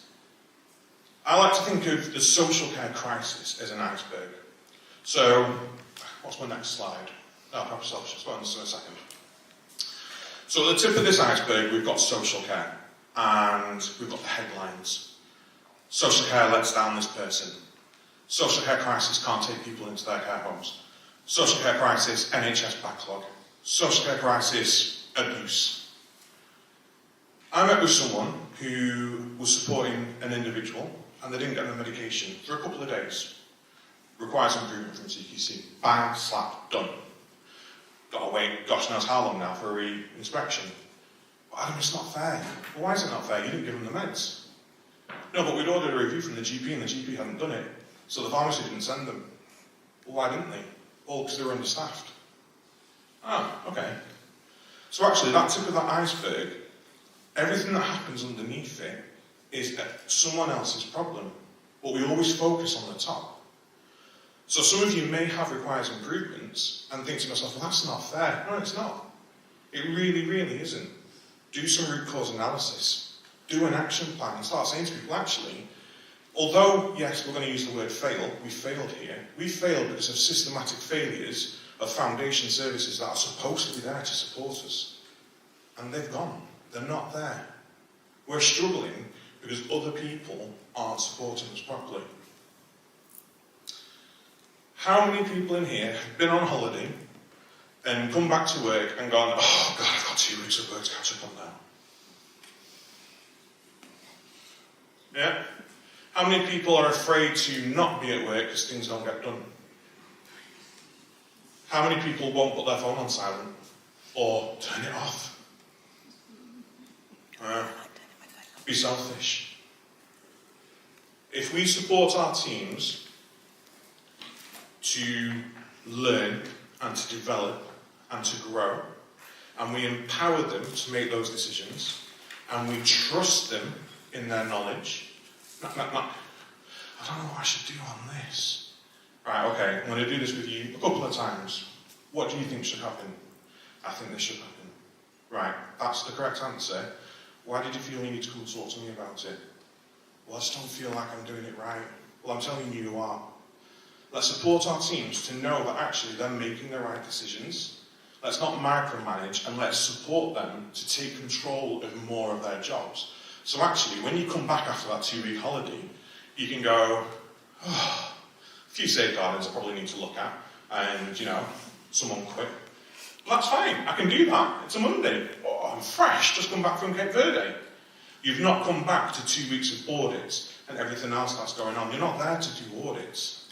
I like to think of the social care crisis as an iceberg. So, what's my next slide? Oh, perhaps I'll just go on this in a second. So at the tip of this iceberg, we've got social care, and we've got the headlines. Social care lets down this person. Social care crisis can't take people into their care homes. Social care crisis, NHS backlog. Social care crisis, abuse. I met with someone who was supporting an individual, and they didn't get the medication for a couple of days. Requires improvement from CQC. Bang, slap, done. Got to wait, gosh knows how long now for a re-inspection. But Adam, it's not fair. Well, why is it not fair? You didn't give them the meds. No, but we'd ordered a review from the GP, and the GP hadn't done it. So the pharmacy didn't send them. Well, why didn't they? Well, because they were understaffed. Ah, okay. So actually, that tip of that iceberg, everything that happens underneath it is someone else's problem. But we always focus on the top. So some of you may have requires improvements and think to yourself, well, that's not fair. No, it's not. It really, really isn't. Do some root cause analysis. Do an action plan and start saying to people, actually, although, yes, we're going to use the word fail, we failed here. We failed because of systematic failures of foundation services that are supposed to be there to support us. And they've gone. They're not there. We're struggling because other people aren't supporting us properly. How many people in here have been on holiday and come back to work and gone, oh God, I've got 2 weeks of work to catch up on now? Yeah? How many people are afraid to not be at work because things don't get done? How many people won't put their phone on silent or turn it off? Be selfish. If we support our teams to learn and to develop and to grow, and we empower them to make those decisions, and we trust them in their knowledge. I don't know what I should do on this. Right, okay, I'm going to do this with you a couple of times. What do you think should happen? I think this should happen. Right, that's the correct answer. Why did you feel you need to come talk to me about it? Well, I just don't feel like I'm doing it right. Well, I'm telling you, you are. Let's support our teams to know that actually they're making the right decisions. Let's not micromanage, and let's support them to take control of more of their jobs. So actually, when you come back after that 2-week holiday, you can go, oh, a few safeguardings I probably need to look at, and, someone quit. Well, that's fine, I can do that. It's a Monday. Oh, I'm fresh, just come back from Cape Verde. You've not come back to 2 weeks of audits and everything else that's going on. You're not there to do audits.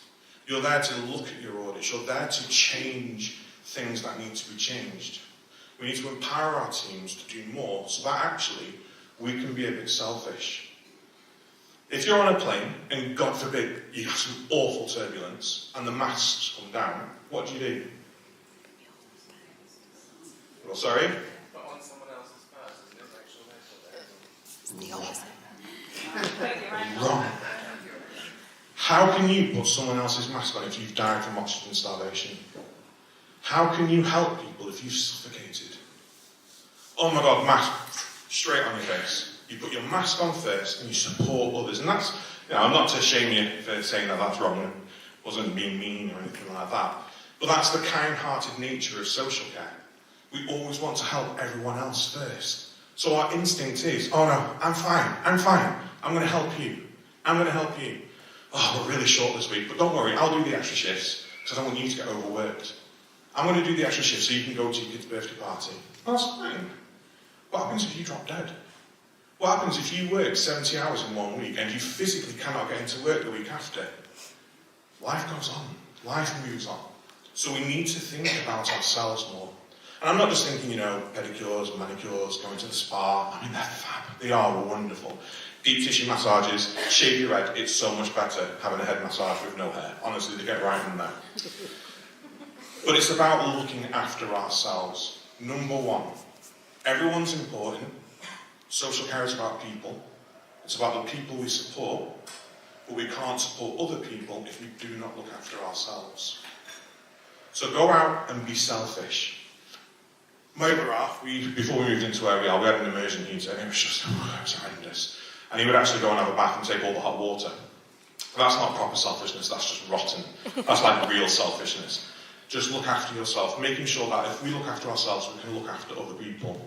You're there to look at your audits. You're there to change things that need to be changed. We need to empower our teams to do more so that actually we can be a bit selfish. If you're on a plane and God forbid you have some awful turbulence and the masks come down, what do? Well, sorry? But on someone else's first, is it actual Wrong. How can you put someone else's mask on if you've died from oxygen starvation? How can you help people if you've suffocated? Oh my God, mask straight on your face. You put your mask on first and you support others. And that's, I'm not to shame you for saying that that's wrong. It wasn't being mean or anything like that. But that's the kind-hearted nature of social care. We always want to help everyone else first. So our instinct is, oh no, I'm fine. I'm going to help you. Oh, we're really short this week, but don't worry, I'll do the extra shifts because I don't want you to get overworked. I'm going to do the extra shifts so you can go to your kid's birthday party. That's fine. What happens if you drop dead? What happens if you work 70 hours in 1 week and you physically cannot get into work the week after? Life goes on. Life moves on. So we need to think about ourselves more. And I'm not just thinking, pedicures, manicures, going to the spa. I mean, they're fab. They are wonderful. Deep tissue massages, shave your head. It's so much better having a head massage with no hair. Honestly, they get right in there. But it's about looking after ourselves. Number one, everyone's important. Social care is about people. It's about the people we support. But we can't support other people if we do not look after ourselves. So go out and be selfish. My other half, before we moved into where we are, we had an immersion heater and it was horrendous. And he would actually go and have a bath and take all the hot water. That's not proper selfishness, that's just rotten. That's like real selfishness. Just look after yourself, making sure that if we look after ourselves, we can look after other people.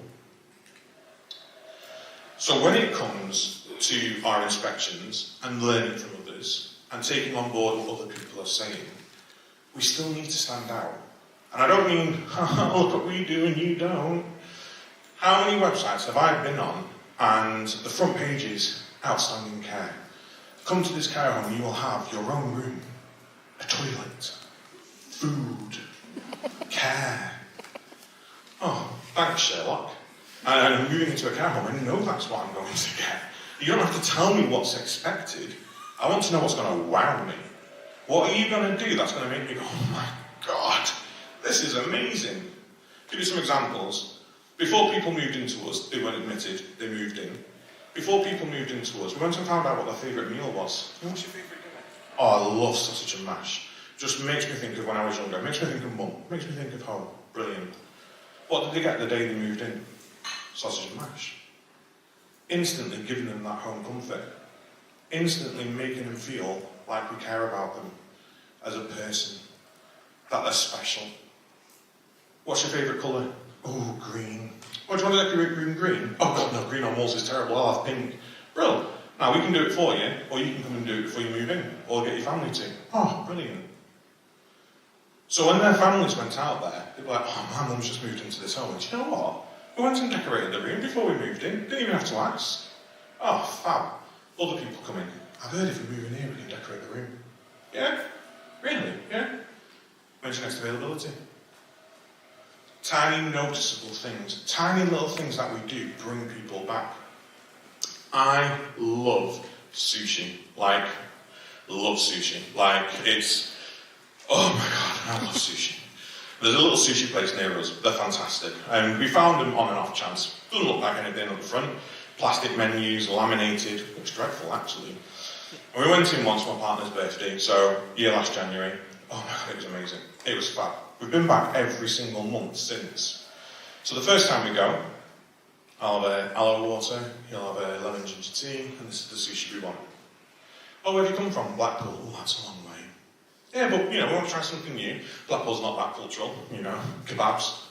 So when it comes to our inspections and learning from others and taking on board what other people are saying, we still need to stand out. And I don't mean, look what we do and you don't. How many websites have I been on and the front page is outstanding care? Come to this care home, you will have your own room, a toilet, food, care. Oh, thanks, Sherlock. And I'm moving into a care home, I know that's what I'm going to get. You don't have to tell me what's expected. I want to know what's going to wow me. What are you going to do that's going to make me go, oh my God, this is amazing. I'll give you some examples. Before people moved into us, they weren't admitted, they moved in. Before people moved into us, we went and found out what their favourite meal was. You know what's your favourite dinner? Oh, I love sausage and mash. Just makes me think of when I was younger. Makes me think of mum. Makes me think of home. Brilliant. What did they get the day they moved in? Sausage and mash. Instantly giving them that home comfort. Instantly making them feel like we care about them as a person. That they're special. What's your favourite colour? Oh, green. Oh, do you want to decorate green? Oh God, no, green on walls is terrible. I'll have pink. Brilliant. Now we can do it for you, or you can come and do it before you move in, or get your family to. Oh, brilliant. So when their families went out there, they'd be like, oh, my mum's just moved into this home. And do you know what? We went and decorated the room before we moved in. Didn't even have to ask. Oh, fab. Other people come in. I've heard if we move in here, we can decorate the room. Yeah? Really? Yeah? When's your next availability? Tiny noticeable things, tiny little things that we do bring people back. I love sushi. Like, it's, oh my God, I love sushi. There's a little sushi place near us. They're fantastic. And we found them on an off chance. Doesn't look like anything on the front. Plastic menus, laminated. Looks dreadful, actually. And we went in once for my partner's birthday, so year last January. Oh my God, it was amazing. It was fab. We've been back every single month since. So the first time we go, I'll have a aloe water, he'll have a lemon ginger tea, and this is the sushi we want. Oh, where have you come from? Blackpool. Oh, that's a long way. Yeah, but, we want to try something new. Blackpool's not that cultural, kebabs.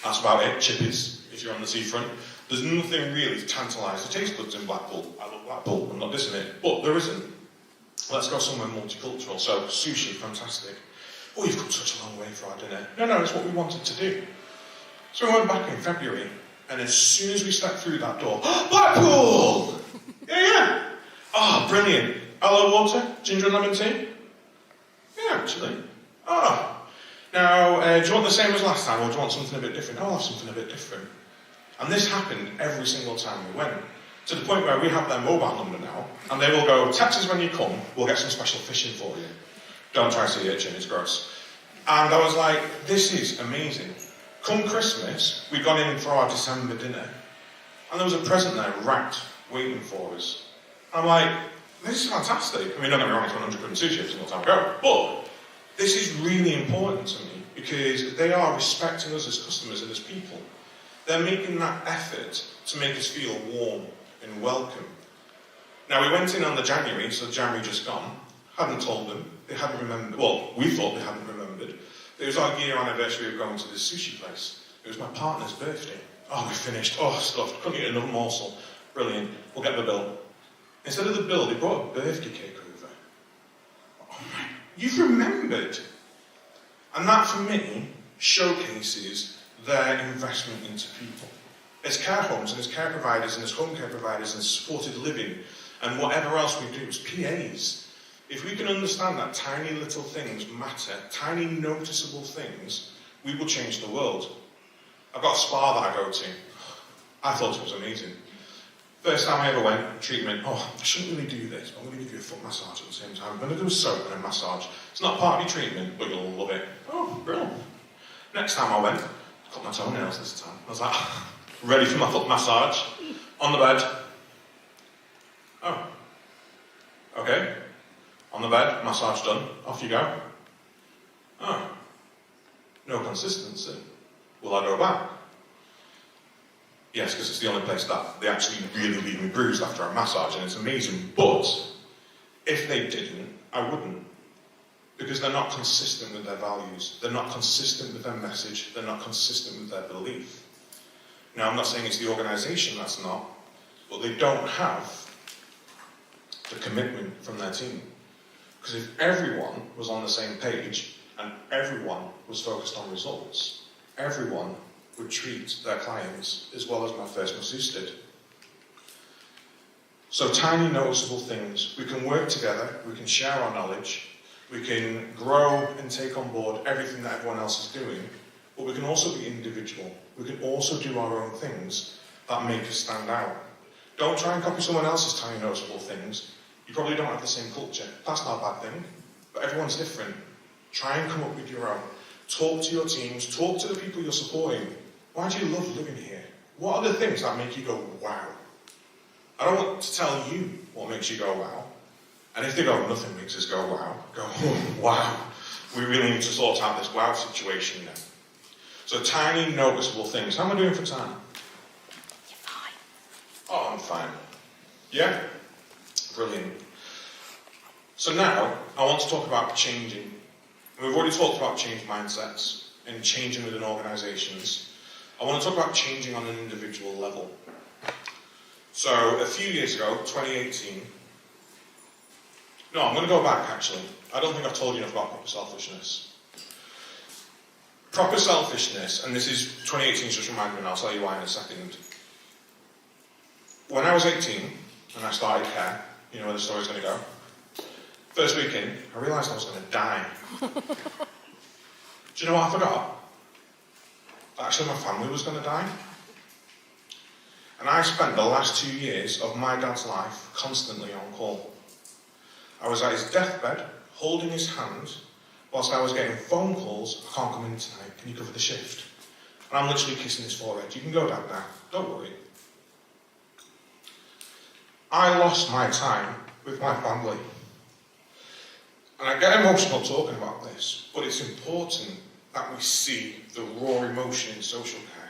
That's about it. Chippies, if you're on the seafront. There's nothing really to tantalise the taste buds in Blackpool. I love Blackpool, I'm not dissing it, but there isn't. Let's go somewhere multicultural. So, sushi, fantastic. Oh, you've come such a long way for our dinner. No, it's what we wanted to do. So we went back in February, and as soon as we stepped through that door, Blackpool! Yeah. Oh, brilliant. Aloe water, ginger and lemon tea? Yeah, actually. Now, do you want the same as last time, or do you want something a bit different? I'll have something a bit different. And this happened every single time we went, to the point where we have their mobile number now, and they will go, text us when you come, we'll get some special fishing for you. Don't try sea urchin, it's gross. And I was like, this is amazing. Come Christmas, we got in for our December dinner, and there was a present there wrapped, waiting for us. I'm like, this is fantastic. I mean, don't get me wrong, it's 100 quid sushi every single time I go, but this is really important to me, because they are respecting us as customers and as people. They're making that effort to make us feel warm and welcome. Now, we went in on the January, so January just gone, hadn't told them, they hadn't remembered, well, we thought they hadn't remembered. It was our year anniversary of going to this sushi place. It was my partner's birthday. Oh, we finished. Oh, stuffed. Couldn't eat another morsel. Brilliant. We'll get the bill. Instead of the bill, they brought a birthday cake over. Oh my, you've remembered. And that, for me, showcases their investment into people. As care homes and as care providers and as home care providers and supported living and whatever else we do as PAs, if we can understand that tiny little things matter, tiny noticeable things, we will change the world. I've got a spa that I go to. I thought it was amazing. First time I ever went, treatment, I shouldn't really do this, but I'm going to give you a foot massage at the same time. I'm going to do a soap and a massage. It's not part of your treatment, but you'll love it. Oh, brilliant. Next time I went, cut my toenails this time. I was like, ready for my foot massage. On the bed. Oh. Okay. On the bed, massage done, off you go. Oh. No consistency. Will I go back? Yes, because it's the only place that they actually really leave me bruised after a massage, and it's amazing. But if they didn't, I wouldn't. Because they're not consistent with their values. They're not consistent with their message. They're not consistent with their belief. Now, I'm not saying it's the organisation that's not, but they don't have the commitment from their team. Because if everyone was on the same page, and everyone was focused on results, everyone would treat their clients as well as my first masseuse did. So tiny noticeable things. We can work together, we can share our knowledge, we can grow and take on board everything that everyone else is doing, but we can also be individual. We can also do our own things that make us stand out. Don't try and copy someone else's tiny noticeable things. You probably don't have the same culture. That's not a bad thing, but everyone's different. Try and come up with your own. Talk to your teams, talk to the people you're supporting. Why do you love living here? What are the things that make you go, wow? I don't want to tell you what makes you go, wow. And if they go, nothing makes us go, wow, go, oh, wow. We really need to sort out this wow situation now. So tiny, noticeable things. How am I doing for time? You're fine. Oh, I'm fine. Yeah? Brilliant. So now, I want to talk about changing. We've already talked about change mindsets and changing within organisations. I want to talk about changing on an individual level. So, a few years ago, 2018... No, I'm going to go back, actually. I don't think I've told you enough about proper selfishness. Proper selfishness, and this is 2018's just reminded me, and I'll tell you why in a second. When I was 18, and I started care, you know where the story's going to go? First weekend, I realised I was going to die. Do you know what I forgot? Actually, my family was going to die. And I spent the last 2 years of my dad's life constantly on call. I was at his deathbed, holding his hand, whilst I was getting phone calls, I can't come in tonight, can you cover the shift? And I'm literally kissing his forehead, you can go Dad now, don't worry. I lost my time with my family. And I get emotional talking about this, but it's important that we see the raw emotion in social care.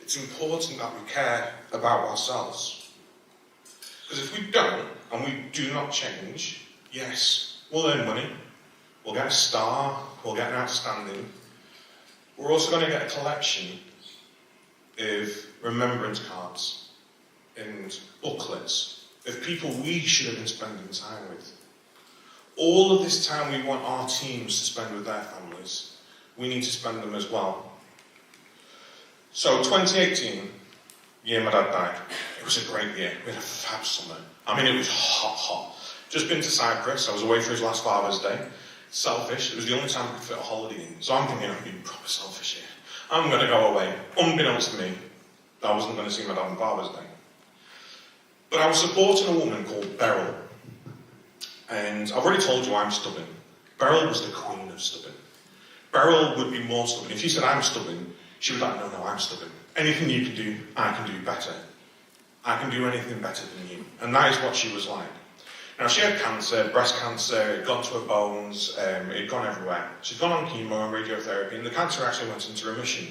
It's important that we care about ourselves. Because if we don't, and we do not change, yes, we'll earn money, we'll get a star, we'll get an outstanding. We're also going to get a collection of remembrance cards and booklets of people we should have been spending time with. All of this time we want our teams to spend with their families, we need to spend them as well. So 2018, year my dad died, it was a great year. We had a fab summer. I mean, it was hot, hot. Just been to Cyprus, I was away for his last Father's Day. Selfish, it was the only time I could fit a holiday in. So I'm thinking, I'm being proper selfish here. I'm going to go away. Unbeknownst to me, I wasn't going to see my dad on Father's Day. But I was supporting a woman called Beryl. And I've already told you I'm stubborn. Beryl was the queen of stubborn. Beryl would be more stubborn. If you said I'm stubborn, she would be like, no, I'm stubborn. Anything you can do, I can do better. I can do anything better than you. And that is what she was like. Now, she had cancer, breast cancer, it had gone to her bones, it had gone everywhere. She'd gone on chemo and radiotherapy, and the cancer actually went into remission.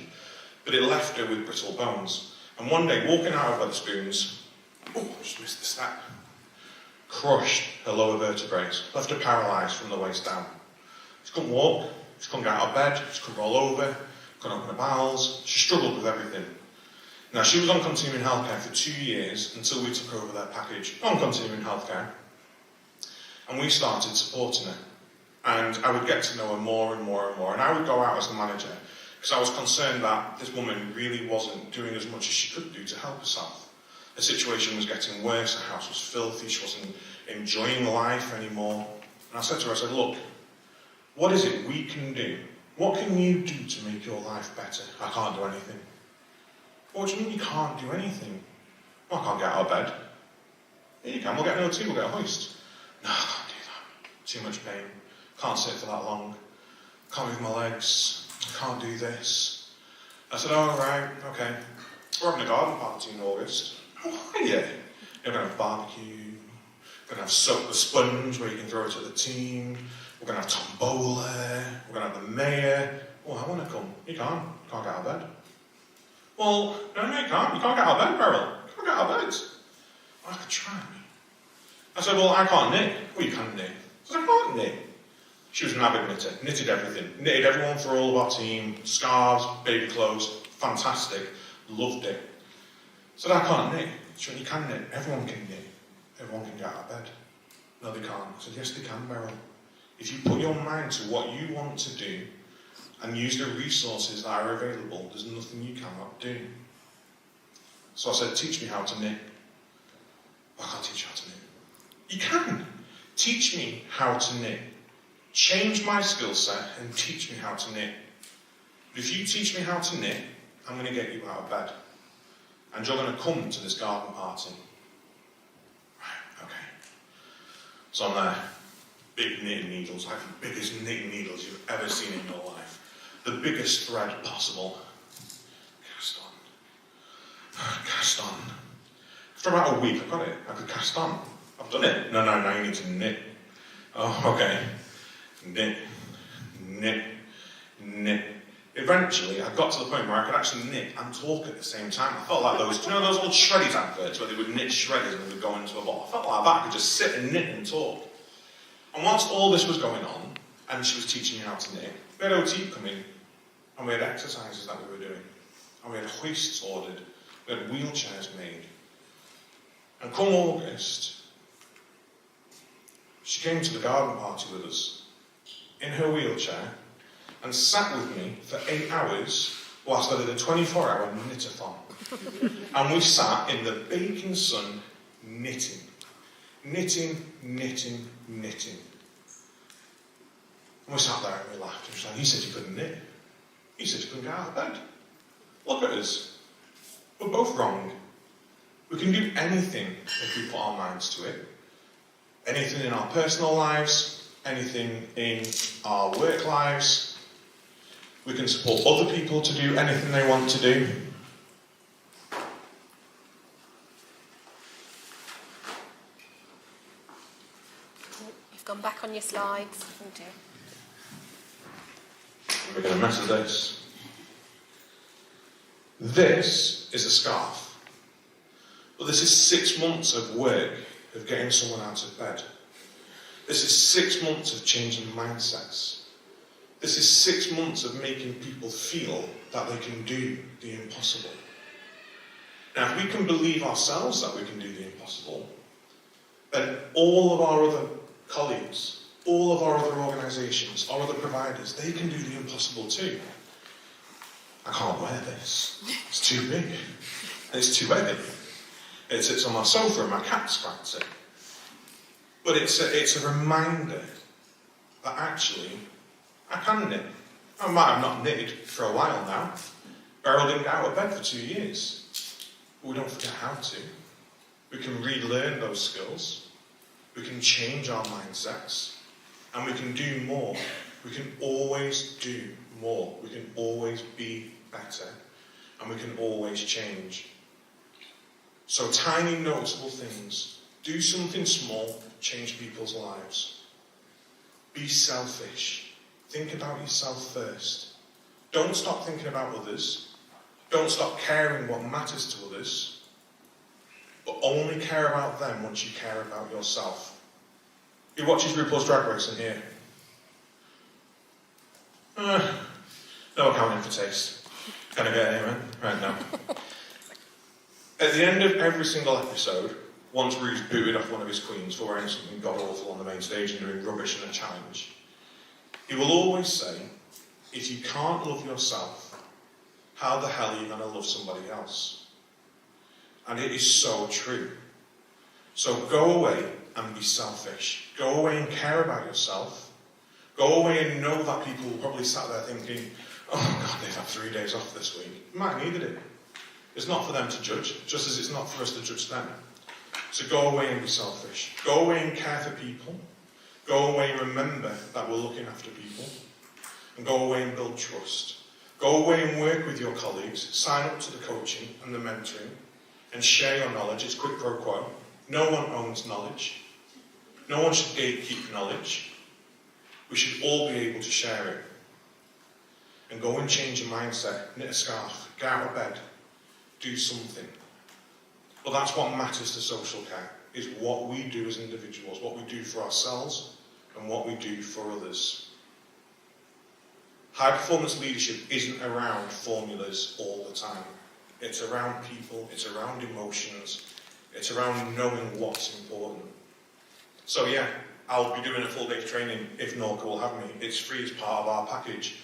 But it left her with brittle bones. And one day, walking out of Wetherspoons, just missed the step. Crushed her lower vertebrae, left her paralysed from the waist down. She couldn't walk, she couldn't get out of bed, she couldn't roll over, couldn't open her bowels, she struggled with everything. Now, she was on continuing healthcare for 2 years until we took over their package on continuing healthcare. And we started supporting her. And I would get to know her more and more and more. And I would go out as the manager because I was concerned that this woman really wasn't doing as much as she could do to help herself. Her situation was getting worse, her house was filthy, she wasn't enjoying life anymore. And I said to her, I said, look, what is it we can do? What can you do to make your life better? I can't do anything. What do you mean you can't do anything? Well, I can't get out of bed. Yeah, you can, we'll get an OT, we'll get a hoist. No, I can't do that. Too much pain. Can't sit for that long. Can't move my legs. Can't do this. I said, oh, right, okay. We're having a garden party in August. Oh, yeah. You're going to have barbecue. We're going to have soak the sponge where you can throw it at the team. We're going to have tombola. We're going to have the mayor. Oh, I want to come. You can't. You can't get out of bed. Well, no, you can't. You can't get out of bed, Beryl. You can't get out of bed. I could try. I said, well, I can't knit. Well, you can knit. I said, I can't knit. She was an avid knitter, knitted everything. Knitted everyone for all of our team, scarves, baby clothes, fantastic, loved it. I said, I can't knit. She went, you can knit, everyone can knit. Everyone can get out of bed. No, they can't. I said, yes, they can, Beryl. If you put your mind to what you want to do and use the resources that are available, there's nothing you cannot do. So I said, teach me how to knit. I can't teach you how to knit. You can. Teach me how to knit. Change my skill set and teach me how to knit. But if you teach me how to knit, I'm going to get you out of bed. And you're going to come to this garden party. Right, okay. So I'm there. Big knitting needles, like the biggest knitting needles you've ever seen in your life. The biggest thread possible. Cast on. Cast on. After about a week, I got it. I could cast on. I've done it. No, now you need to knit. Oh, okay. Knit, knit, knit. Eventually, I got to the point where I could actually knit and talk at the same time. I felt like those, do you know those old Shreddies adverts where they would knit shredders and they would go into a bottle? I felt like that. I could just sit and knit and talk. And whilst all this was going on, and she was teaching me how to knit, we had OT come in, and we had exercises that we were doing. And we had hoists ordered. We had wheelchairs made. And come August, she came to the garden party with us, in her wheelchair, and sat with me for 8 hours whilst I did a 24-hour knit-a-thon. And we sat in the baking sun knitting. Knitting, knitting, knitting. And we sat there and we laughed. And she was like, he said you couldn't knit. He said you couldn't get out of bed. Look at us. We're both wrong. We can do anything if we put our minds to it. Anything in our personal lives, anything in our work lives. We can support other people to do anything they want to do. You've gone back on your slides. Oh dear. We're going to mess with this. This is a scarf. But this is 6 months of work of getting someone out of bed. This is 6 months of changing mindsets. This is 6 months of making people feel that they can do the impossible. Now, if we can believe ourselves that we can do the impossible, then all of our other colleagues, all of our other organisations, our other providers, they can do the impossible too. I can't wear this. It's too big. It's too heavy. It sits on my sofa and my cat scratches it. But it's a reminder that actually I can knit. I might have not knitted for a while now. Beryl didn't get out of bed for 2 years. But we don't forget how to. We can relearn those skills. We can change our mindsets. And we can do more. We can always do more. We can always be better. And we can always change. So tiny, noticeable things. Do something small, change people's lives. Be selfish. Think about yourself first. Don't stop thinking about others. Don't stop caring what matters to others. But only care about them once you care about yourself. Who watches RuPaul's Drag Race in here? No accounting for taste. Can I get an amen? Right now. At the end of every single episode, once Ru's booted off one of his queens for wearing something god-awful on the main stage and doing rubbish in a challenge, he will always say, if you can't love yourself, how the hell are you going to love somebody else? And it is so true. So go away and be selfish. Go away and care about yourself. Go away and know that people will probably sat there thinking, oh God, they've had 3 days off this week. Might needed it. It's not for them to judge, just as it's not for us to judge them. So go away and be selfish. Go away and care for people. Go away and remember that we're looking after people. And go away and build trust. Go away and work with your colleagues. Sign up to the coaching and the mentoring. And share your knowledge. It's quid pro quo. No one owns knowledge. No one should gatekeep knowledge. We should all be able to share it. And go and change your mindset. Knit a scarf. Get out of bed. Do something. But that's what matters to social care, is what we do as individuals, what we do for ourselves, and what we do for others. High performance leadership isn't around formulas all the time. It's around people, it's around emotions, it's around knowing what's important. So yeah, I'll be doing a full day's training if NorCA will have me. It's free as part of our package.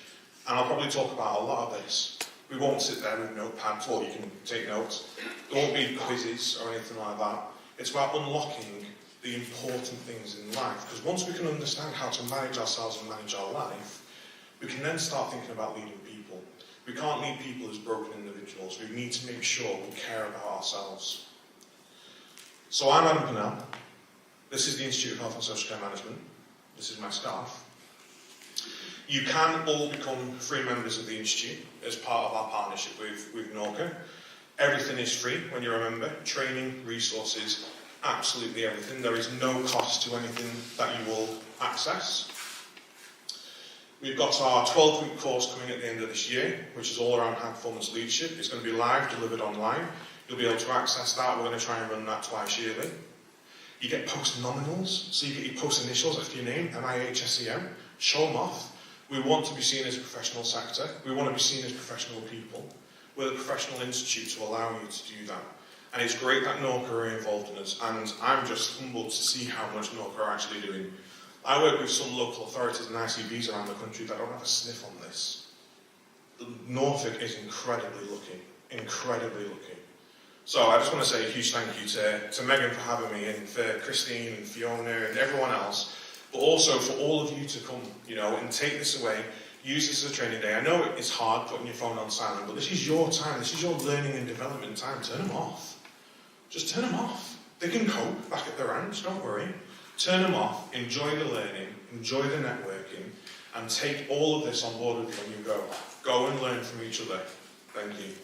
And I'll probably talk about a lot of this. We won't sit there with notepads, or you can take notes. There won't be quizzes or anything like that. It's about unlocking the important things in life. Because once we can understand how to manage ourselves and manage our life, we can then start thinking about leading people. We can't lead people as broken individuals. We need to make sure we care about ourselves. So I'm Adam Pennell. This is the Institute of Health and Social Care Management. This is my staff. You can all become free members of the Institute as part of our partnership with NorCA. Everything is free when you're a member. Training, resources, absolutely everything. There is no cost to anything that you will access. We've got our 12-week course coming at the end of this year, which is all around high performance leadership. It's going to be live, delivered online. You'll be able to access that. We're going to try and run that twice yearly. You get post-nominals, so you get your post-initials after your name, MIHSEM. Show them off. We want to be seen as a professional sector. We want to be seen as professional people. We're the professional institute to allow you to do that. And it's great that NorCA are involved in us, and I'm just humbled to see how much NorCA are actually doing. I work with some local authorities and ICBs around the country that don't have a sniff on this. Norfolk is incredibly lucky, incredibly lucky. So I just want to say a huge thank you to Megan for having me, and for Christine and Fiona and everyone else, but also for all of you to come, and take this away, use this as a training day. I know it's hard putting your phone on silent, but this is your time, this is your learning and development time. Turn them off. Just turn them off. They can cope back at the ranch, don't worry. Turn them off, enjoy the learning, enjoy the networking, and take all of this on board with you when you go. Go and learn from each other. Thank you.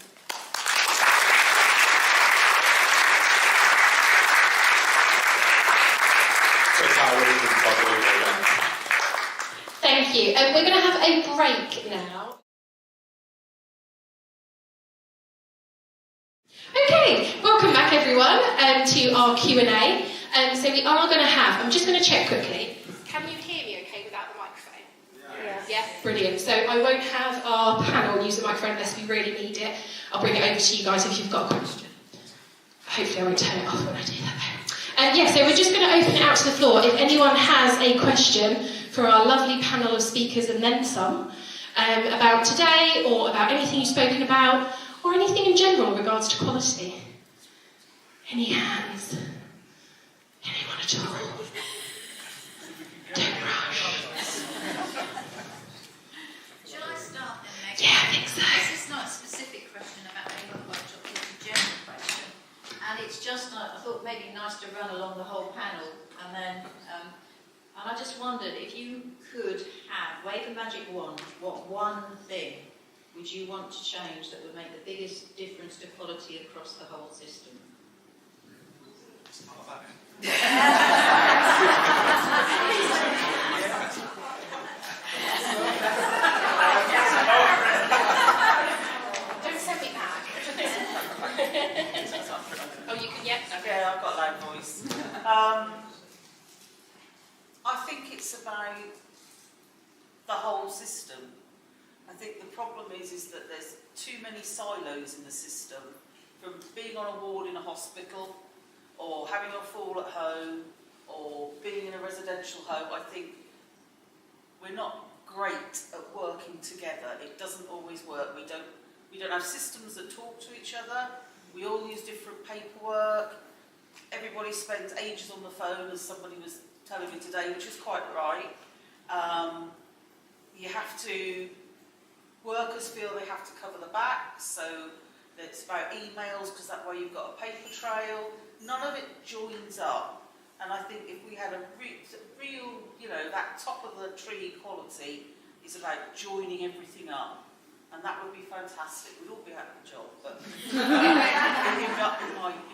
Thank you. We're going to have a break now. Okay, welcome back everyone to our Q&A. So we are going to have, I'm just going to check quickly. Can you hear me okay without the microphone? Yeah, brilliant. So I won't have our panel use the microphone unless we really need it. I'll bring it over to you guys if you've got a question. Hopefully I won't turn it off when I do that though. So we're just going to open it out to the floor. If anyone has a question for our lovely panel of speakers and then some, about today or about anything you've spoken about, or anything in general in regards to quality. Any hands? Anyone at all? Don't rush. Shall I start then, Meg? Yeah, I think so. This is not a specific question about the workshop, it's a general question. And it's just, I thought maybe nice to run along the whole panel. And then, and I just wondered if you could have, wave a magic wand, what one thing would you want to change that would make the biggest difference to quality across the whole system? Don't send me back. Oh, you can, Yeah, I've got a loud voice. I think it's about the whole system. I think the problem is that there's too many silos in the system, from being on a ward in a hospital, or having a fall at home, or being in a residential home. I think we're not great at working together. It doesn't always work. We don't have systems that talk to each other. We all use different paperwork. Everybody spends ages on the phone, as somebody was telling me today, which is quite right. You have to, workers feel they have to cover the back, so it's about emails, because that way you've got a paper trail. None of it joins up. And I think if we had a real, that top of the tree quality is about joining everything up. And that would be fantastic. We'd all be out of a job, but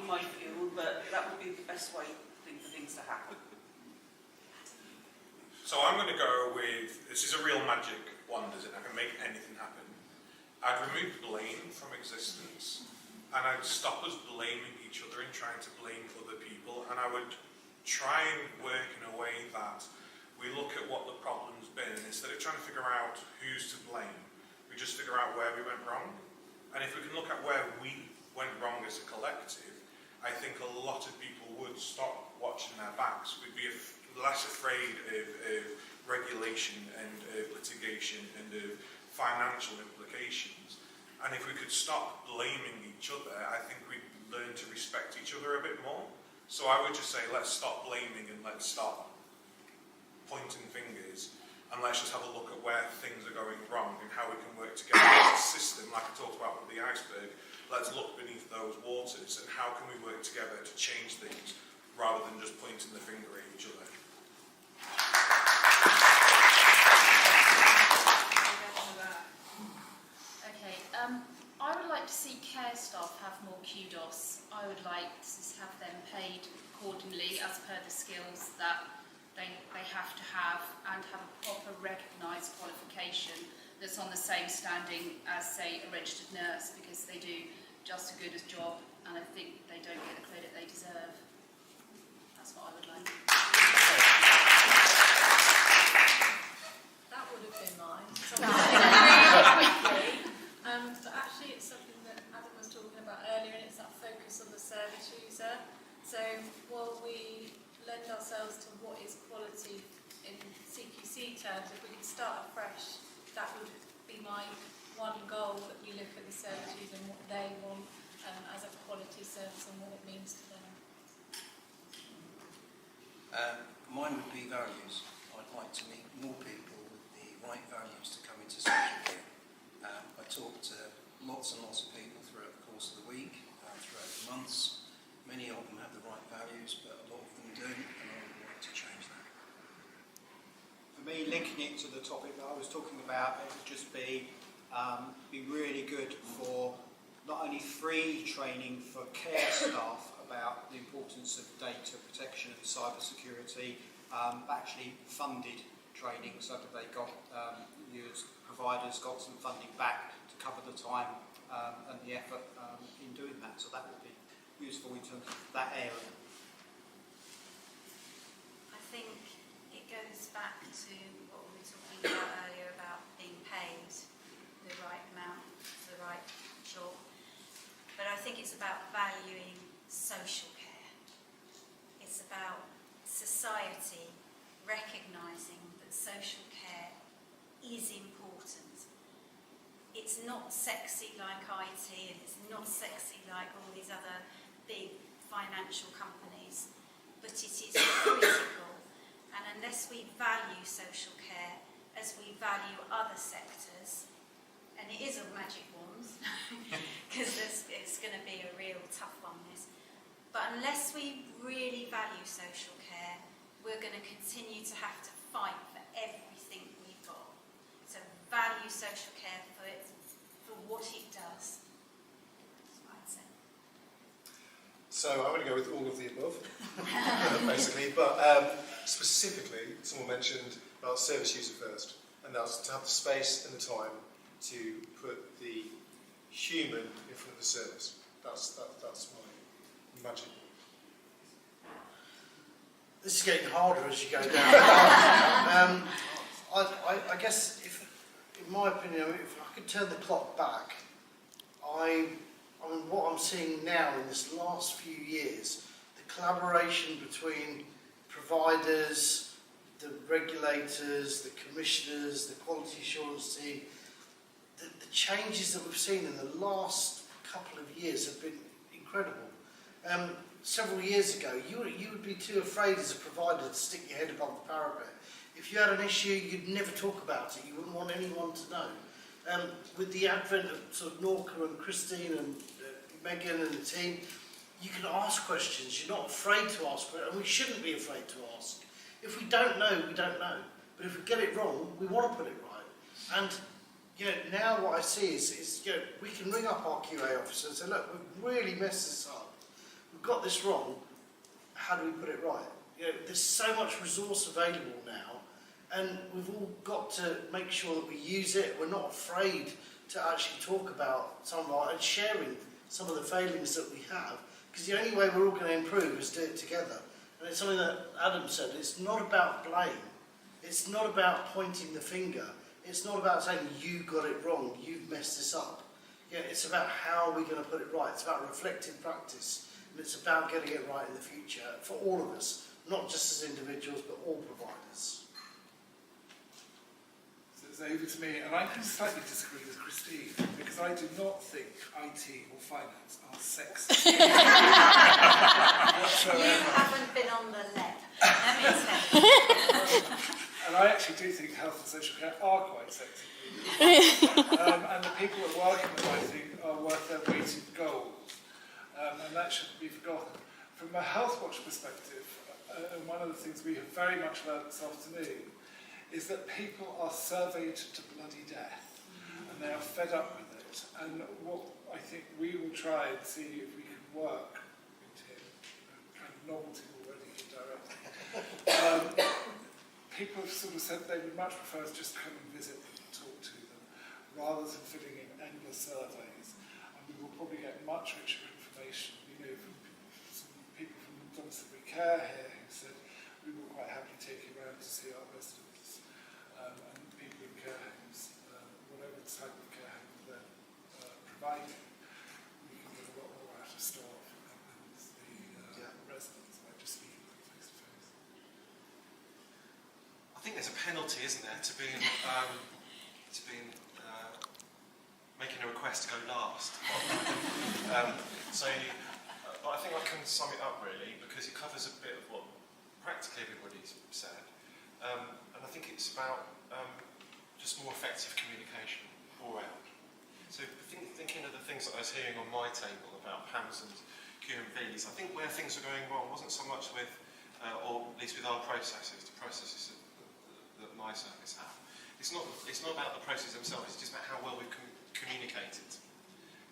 in my field, but that would be the best way for things to happen. So I'm going to go with, this is a real magic wand, is it? I can make anything happen. I'd remove blame from existence, and I'd stop us blaming each other and trying to blame other people, and I would try and work in a way that we look at what the problem's been, and instead of trying to figure out who's to blame, we just figure out where we went wrong. And if we can look at where we went wrong as a collective, I think a lot of people would stop watching their backs. We'd be less afraid of regulation and of litigation and of financial implications. And if we could stop blaming each other, I think we'd learn to respect each other a bit more. So I would just say, let's stop blaming and let's stop pointing fingers, and let's just have a look at where things are going wrong and how we can work together as a system, like I talked about with the iceberg. Let's look beneath those waters and how can we work together to change things rather than just pointing the finger at each other. Okay, I would like to see care staff have more kudos. I would like to have them paid accordingly as per the skills that they have to have, and have a proper recognised qualification that's on the same standing as, say, a registered nurse, because they do just as good a job, and I think they don't get the credit they deserve. That's what I would like. That would have been mine. Really quickly. But actually it's something that Adam was talking about earlier, and it's that focus on the service user. So while we lend ourselves to what is quality in CQC terms, if we could start afresh, that would be my one goal, that we look at the service user and what they want as a quality service and what it means to them. Mine would be values. I'd like to meet more people with the right values to come into social care. I talk to lots and lots of people throughout the course of the week, throughout the months. Many of them have the right values, but a lot of them don't, and I would like to change linking it to the topic that I was talking about, it would just be really good for not only free training for care staff about the importance of data protection and cyber security, but actually funded training so that they got, you as providers got some funding back to cover the time and the effort in doing that. So that would be useful in terms of that area. I think it goes back to what we were talking about earlier about being paid the right amount for the right job. But I think it's about valuing social care. It's about society recognising that social care is important. It's not sexy like IT, and it's not sexy like all these other big financial companies, but it is critical. And unless we value social care as we value other sectors, and it is a magic wand, because it's going to be a real tough one, this. But unless we really value social care, we're going to continue to have to fight for everything we've got. So value social care for what it does. That's what I'd say. So I'm going to go with all of the above, basically. But specifically, someone mentioned about service user first, and that's to have the space and the time to put the human in front of the service. That's my magic. This is getting harder as you go down. I guess, in my opinion, if I could turn the clock back, I mean, what I'm seeing now in this last few years, the collaboration between providers, the regulators, the commissioners, the quality assurance team, the changes that we've seen in the last couple of years have been incredible. Several years ago, you would be too afraid as a provider to stick your head above the parapet. If you had an issue, you'd never talk about it. You wouldn't want anyone to know. With the advent of sort of NorCA and Christine and Megan and the team, you can ask questions. You're not afraid to ask, and we shouldn't be afraid to ask. If we don't know, we don't know. But if we get it wrong, we want to put it right. And now what I see is we can ring up our QA officer and say, look, we've really messed this up. We've got this wrong. How do we put it right? There's so much resource available now, and we've all got to make sure that we use it. We're not afraid to actually talk about some of our and sharing some of the failings that we have, because the only way we're all going to improve is do it together. And it's something that Adam said. It's not about blame. It's not about pointing the finger. It's not about saying you got it wrong, you've messed this up. It's about how we're going to put it right. It's about reflective practice. And it's about getting it right in the future for all of us, not just as individuals, but all providers. So it's over to me, and I slightly disagree with Christine, because I do not think IT or finance are sexy. You haven't been on the left. Let me tell you. And I actually do think health and social care are quite sexy. And the people that work in them, I think, are worth their weight in gold. And that shouldn't be forgotten. From a Health Watch perspective, one of the things we have very much learned this afternoon is that people are surveyed to bloody death, and they are fed up with it. And what I think we will try and see if we can work into kind of novelty already indirectly. People have sort of said they would much prefer us just come and visit them and talk to them, rather than filling in endless surveys. And we will probably get much richer information, from some people from Dunston Hall here who said we will quite happily take you around to see our residents, and people in care homes, whatever type of care home they're providing, we can get a lot more out of staff and the residents by just speaking to them face to face. I think there's a penalty, isn't there, to being making a request to go last. I think I can sum it up really, because it covers a bit of what practically everybody's said, and I think it's about just more effective communication all round. So thinking of the things that I was hearing on my table about PAMs and QMVs, I think where things were going wrong wasn't so much with, or at least with our processes. The processes that my service have. It's not about the process themselves, it's just about how well we've communicated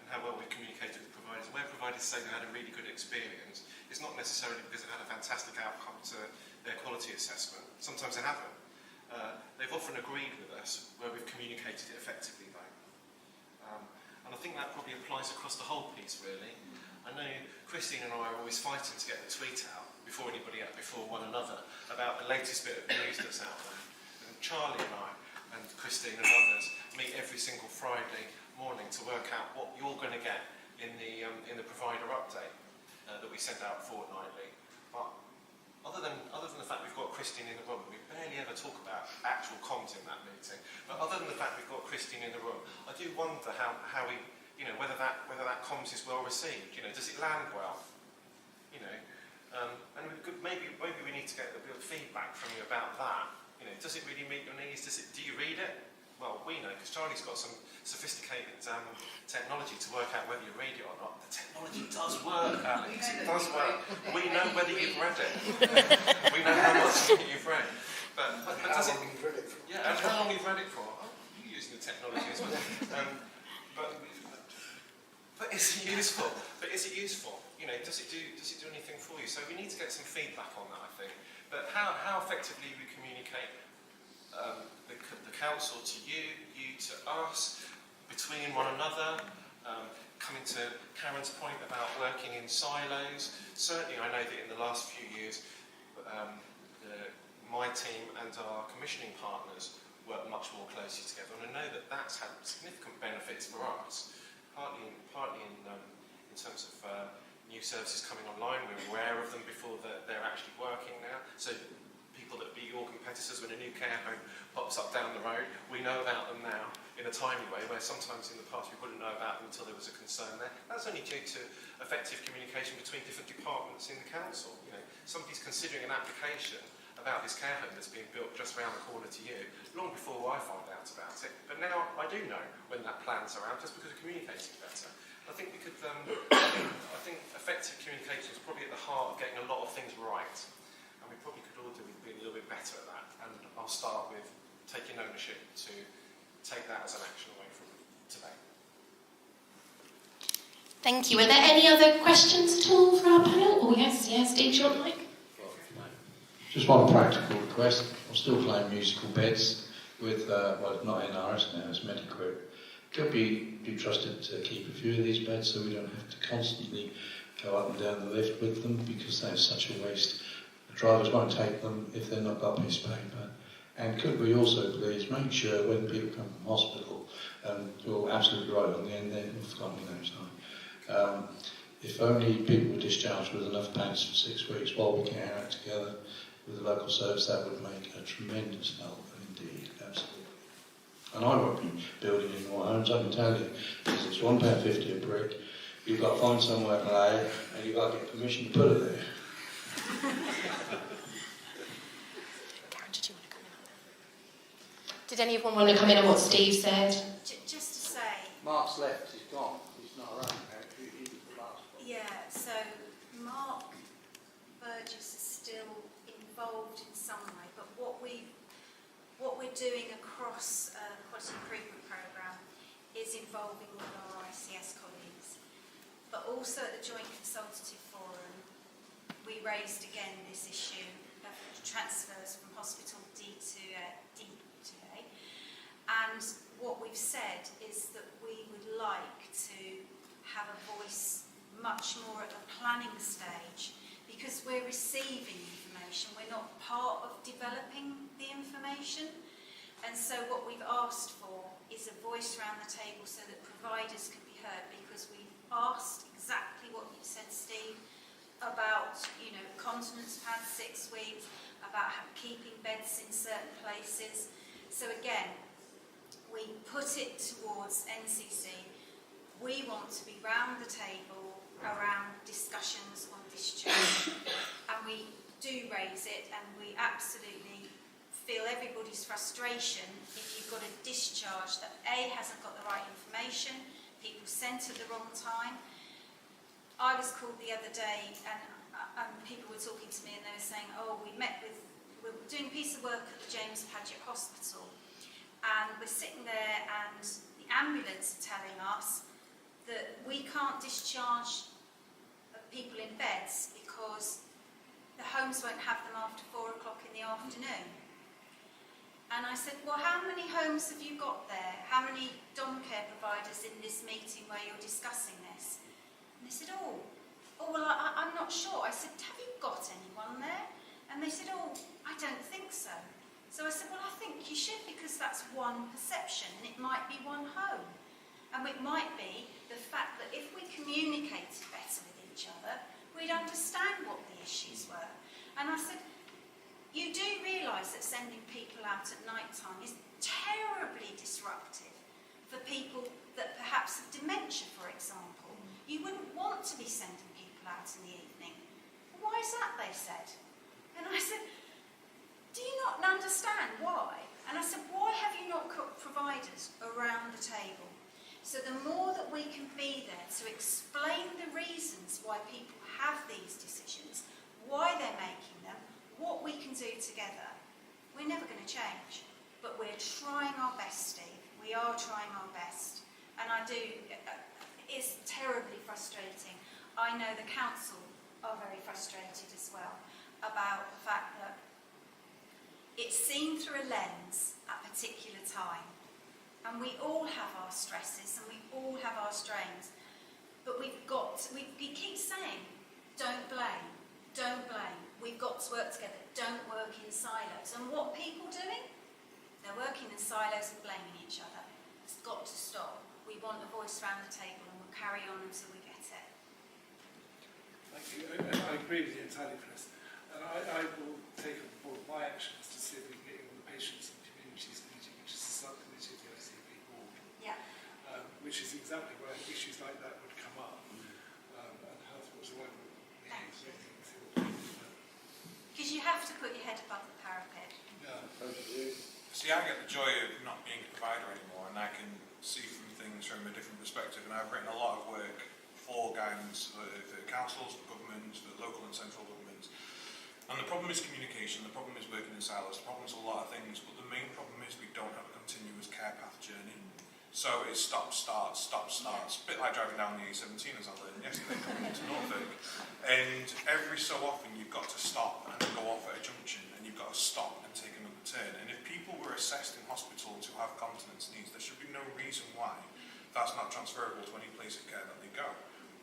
and how well we've communicated with providers. Where providers say they had a really good experience, it's not necessarily because they've had a fantastic outcome to their quality assessment. Sometimes they haven't. They've often agreed with us where we've communicated it effectively though. And I think that probably applies across the whole piece really. I know Christine and I are always fighting to get the tweet out before one another about the latest bit of news that's out there. And Charlie and I and Christine and others meet every single Friday morning to work out what you're going to get in the provider update that we send out fortnightly. But other than the fact we've got Christine in the room, we barely ever talk about actual comms in that meeting. But other than the fact we've got Christine in the room, I do wonder how we, whether that comms is well received. Does it land well? And maybe we need to get a bit of feedback from you about that. Does it really meet your needs? Do you read it? Well, we know, because Charlie's got some sophisticated technology to work out whether you read it or not. The technology does work, Alex. It does work. We know whether you've read it. We know how much you've read. But how long you've read it for. Yeah, and how long you've read it for. Oh, you're using the technology as well. But is it useful? Does it do anything for you? So we need to get some feedback on that, I think. But how effectively we communicate the council to you to us, between one another, coming to Karen's point about working in silos. Certainly I know that in the last few years my team and our commissioning partners work much more closely together, and I know that that's had significant benefits for us, partly in terms of new services coming online. We're aware of them before they're actually working now. So people that be your competitors when a new care home pops up down the road, we know about them now in a timely way, where sometimes in the past we wouldn't know about them until there was a concern there. That's only due to effective communication between different departments in the council. Somebody's considering an application about this care home that's being built just around the corner to you, long before I find out about it. But now I do know when that plan's around, just because of communicating better. I think we could. I think effective communication is probably at the heart of getting a lot of things right, and we probably could all do with being a little bit better at that. And I'll start with taking ownership to take that as an action away from today. Thank you. Are there any other questions at all for our panel? Oh yes, Steve, do you want the mic? Just one practical request. I'm still playing musical beds with, well, not NRS now, it's Mediquip. Could be trusted to keep a few of these beds so we don't have to constantly go up and down the lift with them, because that's such a waste. The drivers won't take them if they're not got a piece of paper. And could we also please make sure when people come from hospital, you're absolutely right on the end there, I've forgotten your name, sorry. If only people were discharged with enough pants for 6 weeks while we get our act together with the local service, that would make a tremendous help indeed, absolutely. And I won't be building any more homes, I can tell you, because it's £1.50 a brick, you've got to find somewhere to lay, and you've got to get permission to put it there. Karen, did you want to come in on that? Did anyone want to come in on what Steve said? Just to say... Mark's left, he's gone, he's not around now, he was the last one. Yeah, so Mark Burgess is still involved in some way, but what we're doing across the Quality Improvement Programme is involving all of our ICS colleagues. But also at the Joint Consultative Forum, we raised again this issue of transfers from Hospital D to A. And what we've said is that we would like to have a voice much more at the planning stage, because we're receiving information, we're not part of developing the information. And so what we've asked for is a voice around the table so that providers can be heard, because we've asked exactly what you said, Steve, about, continence pads 6 weeks, about keeping beds in certain places. So again, we put it towards NCC. We want to be round the table around discussions on discharge, and we do raise it, and we absolutely feel everybody's frustration if you've got a discharge that A, hasn't got the right information, people sent at the wrong time. I was called the other day and people were talking to me and they were saying, oh, we met with doing a piece of work at the James Paget Hospital, and we're sitting there and the ambulance are telling us that we can't discharge people in beds because the homes won't have them after 4 o'clock in the afternoon. And I said, well, how many homes have you got there? How many dom care providers in this meeting where you're discussing this? And they said, oh well, I'm not sure. I said, have you got anyone there? And they said, oh, I don't think so. So I said, well, I think you should, because that's one perception, and it might be one home. And it might be the fact that if we communicated better with each other, we'd understand what the issues were. And I said, you do realise that sending people out at night time is terribly disruptive for people that perhaps have dementia, for example. You wouldn't want to be sending people out in the evening. Why is that, they said. And I said, do you not understand why? And I said, why have you not got providers around the table? So the more that we can be there to explain the reasons why people have these decisions, why they're making them, what we can do together, we're never going to change. But we're trying our best, Steve. We are trying our best. And it's terribly frustrating. I know the council are very frustrated as well about the fact that it's seen through a lens at a particular time. And we all have our stresses and we all have our strains. But we keep saying, don't blame, don't blame. We've got to work together, don't work in silos. And what are people doing? They're working in silos and blaming each other. It's got to stop. We want a voice around the table and we'll carry on until we get it. Thank you. I agree with you entirely, Chris. And I will take on board my actions to see if we can get all the patients and communities meeting, which is the subcommittee of the ICP board. Yeah. Which is exactly where issues like that would come up. And health was one of the because you have to put your head above the parapet. Yeah. See, I get the joy of not being a provider anymore, and I can see from things from a different perspective. And I've written a lot of work for guidance for councils, for governments, for local and central governments. And the problem is communication. The problem is working in silos. The problem is a lot of things, but the main problem is we don't have a continuous care path journey. So it's stop, start, stop, start. It's a bit like driving down the A17, as I learned yesterday, coming into Norfolk. And every so often you've got to stop and go off at a junction, and you've got to stop and take another turn. And if people were assessed in hospital to have continence needs, there should be no reason why that's not transferable to any place of care that they go.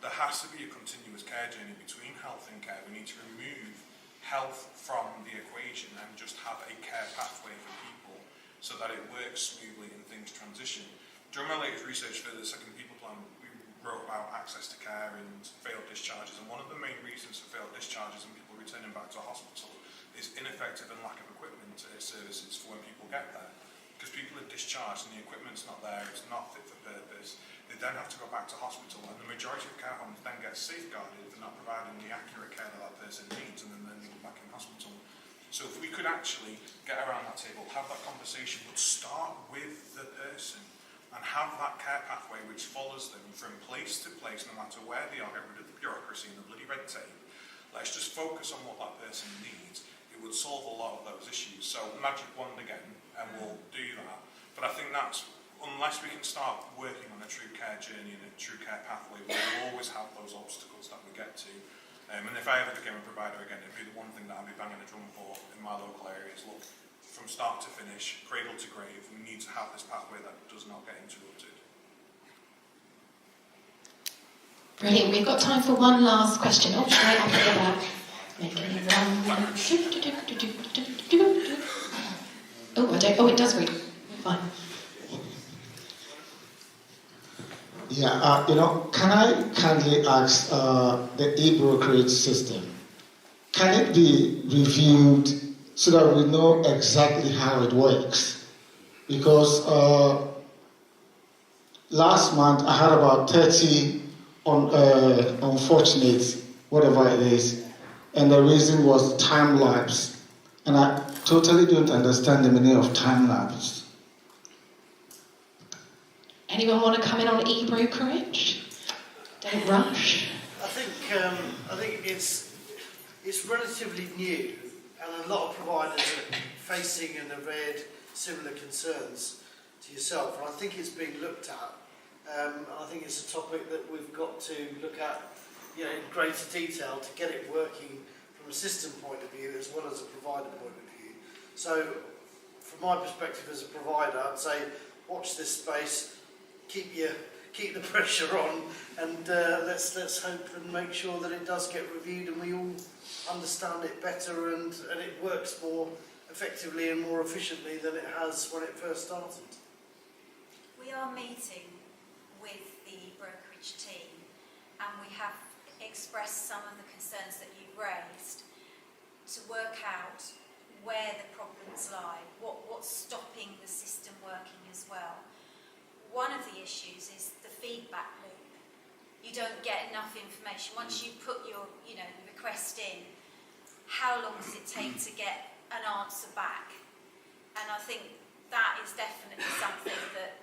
There has to be a continuous care journey between health and care. We need to remove health from the equation and just have a care pathway for people so that it works smoothly and things transition. During my latest research for the second people plan, we wrote about access to care and failed discharges, and one of the main reasons for failed discharges and people returning back to a hospital is ineffective and lack of equipment services for when people get there. Because people are discharged and the equipment's not there, it's not fit for purpose, they then have to go back to hospital, and the majority of care homes then get safeguarded for not providing the accurate care that that person needs, and then they go back in hospital. So if we could actually get around that table, have that conversation, but start with the person, and have that care pathway which follows them from place to place, no matter where they are, get rid of the bureaucracy and the bloody red tape. Let's just focus on what that person needs. It would solve a lot of those issues. So magic wand again, and we'll do that. But I think that's, unless we can start working on a true care journey and a true care pathway, we'll always have those obstacles that we get to. And if I ever became a provider again, it'd be the one thing that I'd be banging a drum for in my local area is, look, from start to finish, cradle to grave, we need to have this pathway that does not get interrupted. Brilliant. We've got time for one last question. Oh, straight up at the back. Oh, it does read. Fine. Yeah, can I kindly ask the e-brokerage system, can it be reviewed so that we know exactly how it works? Because last month I had about 30 unfortunate, whatever it is, and the reason was time lapse. And I totally don't understand the meaning of time lapse. Anyone want to come in on e-brokerage? Don't rush. I think it's relatively new, and a lot of providers facing and have had similar concerns to yourself, and I think it's being looked at. I think it's a topic that we've got to look at, in greater detail to get it working from a system point of view as well as a provider point of view. So, from my perspective as a provider, I'd say watch this space, keep the pressure on, and let's hope and make sure that it does get reviewed and we all understand it better and it works more effectively and more efficiently than it has when it first started. We are meeting with the brokerage team and we have expressed some of the concerns that you've raised to work out where the problems lie, what's stopping the system working as well. One of the issues is the feedback loop. You don't get enough information. Once you put your request in, how long does it take to get an answer back? And I think that is definitely something that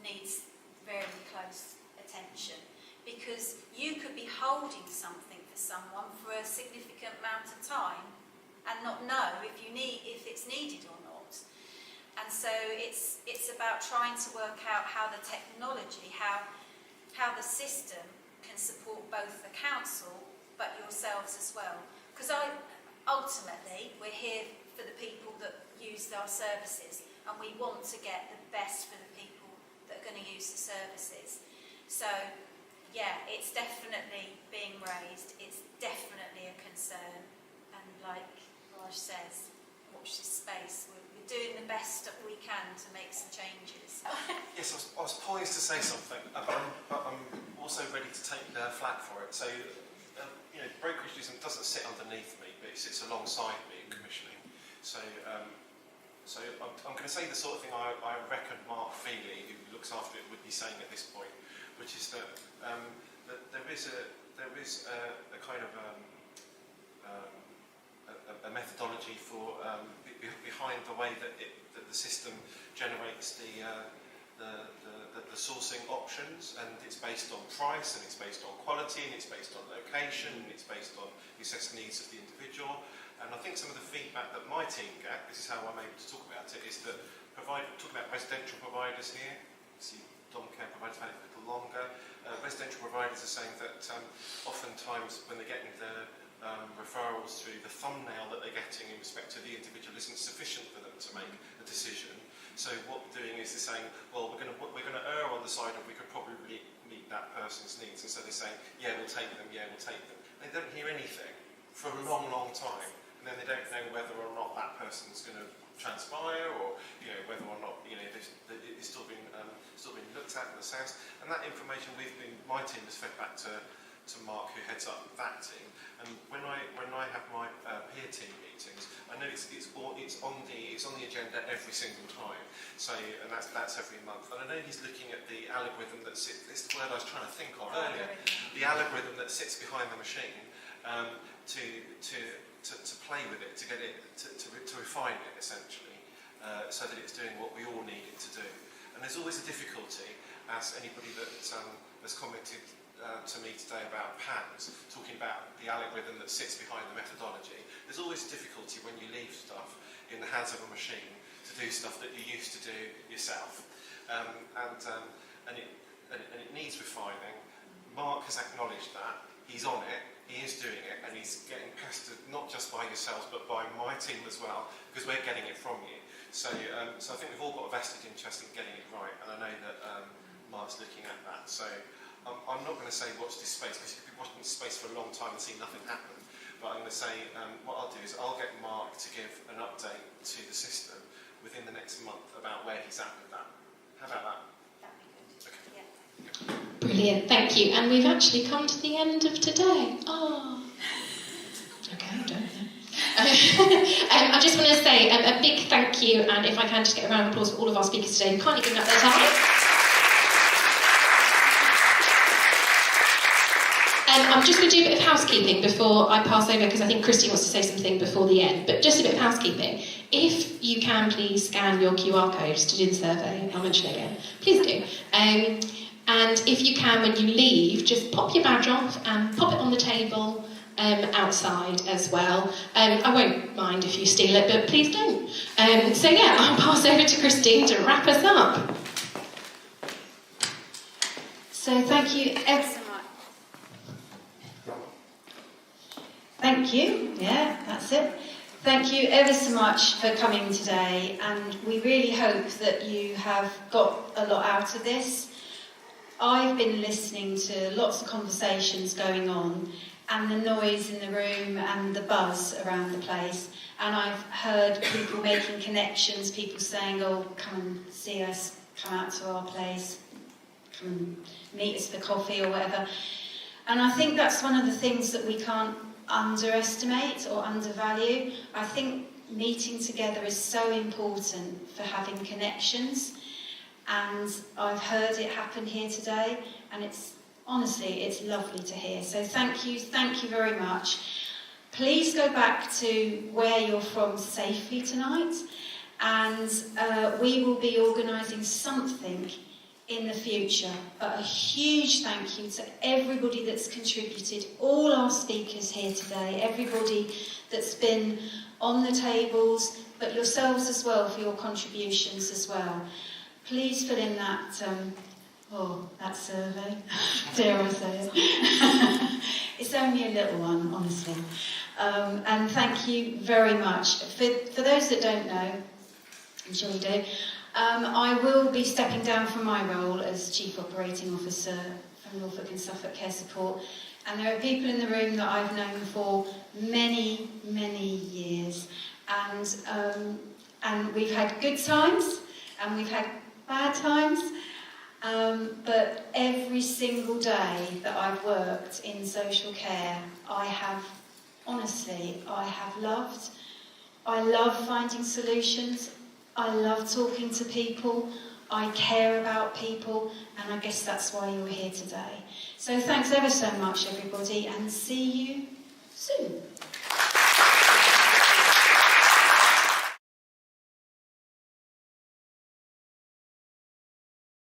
needs very close attention, because you could be holding something for someone for a significant amount of time and not know if it's needed or not. And so it's about trying to work out how the technology, how the system can support both the council but yourselves as well. Because ultimately we're here for the people that use our services, and we want to get the best for the people that are going to use the services. So yeah, it's definitely being raised, it's definitely a concern, and like Raj says, watch this space. We're doing the best that we can to make some changes. Yes, I was poised to say something, but I'm also ready to take the flak for it. So, brokerage doesn't sit underneath me, but it sits alongside me in commissioning. So, I'm going to say the sort of thing I reckon Mark Feely, who looks after it, would be saying at this point, which is that there is a kind of a methodology for behind the way that the system generates the sourcing options, and it's based on price, and it's based on quality, and it's based on location, and it's based on the assessed needs of the individual. And I think some of the feedback that my team get, this is how I'm able to talk about it, is that talk about residential providers here. See, dom care providers have had it a little longer. Residential providers are saying that oftentimes when they're getting the referrals through, the thumbnail that they're getting in respect to the individual isn't sufficient for them to make a decision. So what we're doing is they're saying, well, we're going to err on the side of we could probably meet that person's needs, and so they're saying, yeah, we'll take them, yeah, we'll take them. They don't hear anything for a long, long time, and then they don't know whether or not that person's going to transpire, or whether or not it's still being looked at and assessed. And that information my team has fed back to Mark, who heads up that team. And when I have my peer team meetings, I know it's on the agenda every single time. So, and that's every month. And I know he's looking at the algorithm that sits. This is the word I was trying to think of earlier. The algorithm that sits behind the machine to play with it, to get it to refine it essentially, so that it's doing what we all need it to do. And there's always a difficulty, as anybody that has commented to me today about PAMS, talking about the algorithm that sits behind the methodology. There's always a difficulty when you leave stuff in the hands of a machine to do stuff that you used to do yourself, and it needs refining. Mark has acknowledged that. He's on it. He is doing it, and he's getting pestered not just by yourselves but by my team as well, because we're getting it from you. So I think we've all got a vested interest in getting it right, and I know that Mark's looking at that. So I'm not going to say watch this space, because you could be watching this space for a long time and see nothing happen. But I'm going to say what I'll do is I'll get Mark to give an update to the system within the next month about where he's at with that. How about that? That'd be good. Okay. Yeah. Brilliant, thank you. And we've actually come to the end of today. Oh. Okay, don't know. I just want to say a big thank you, and if I can just get a round of applause for all of our speakers today who kindly given up their time. I'm just going to do a bit of housekeeping before I pass over, because I think Christy wants to say something before the end, but just a bit of housekeeping. If you can please scan your QR codes to do the survey, I'll mention it again, please do. And if you can, when you leave, just pop your badge off and pop it on the table, outside as well. I won't mind if you steal it, but please don't. So yeah, I'll pass over to Christine to wrap us up. So thank you ever so much. Thank you. Yeah, that's it. Thank you ever so much for coming today, and we really hope that you have got a lot out of this. I've been listening to lots of conversations going on, and the noise in the room and the buzz around the place, and I've heard people making connections, people saying, oh, come and see us, come out to our place, come and meet us for coffee or whatever. And I think that's one of the things that we can't underestimate or undervalue. I think meeting together is so important for having connections, and I've heard it happen here today, and it's honestly, it's lovely to hear. So thank you very much. Please go back to where you're from safely tonight, and we will be organising something in the future. But a huge thank you to everybody that's contributed, all our speakers here today, everybody that's been on the tables, but yourselves as well for your contributions as well. Please fill in that that survey, dare I say it. It's only a little one, honestly. And thank you very much. For those that don't know, I'm sure you do, I will be stepping down from my role as Chief Operating Officer from Norfolk and Suffolk Care Support, and there are people in the room that I've known for many, many years, and we've had good times and we've had bad times, but every single day that I've worked in social care, I have loved. I love finding solutions. I love talking to people, I care about people, and I guess that's why you're here today. So thanks ever so much, everybody, and see you soon.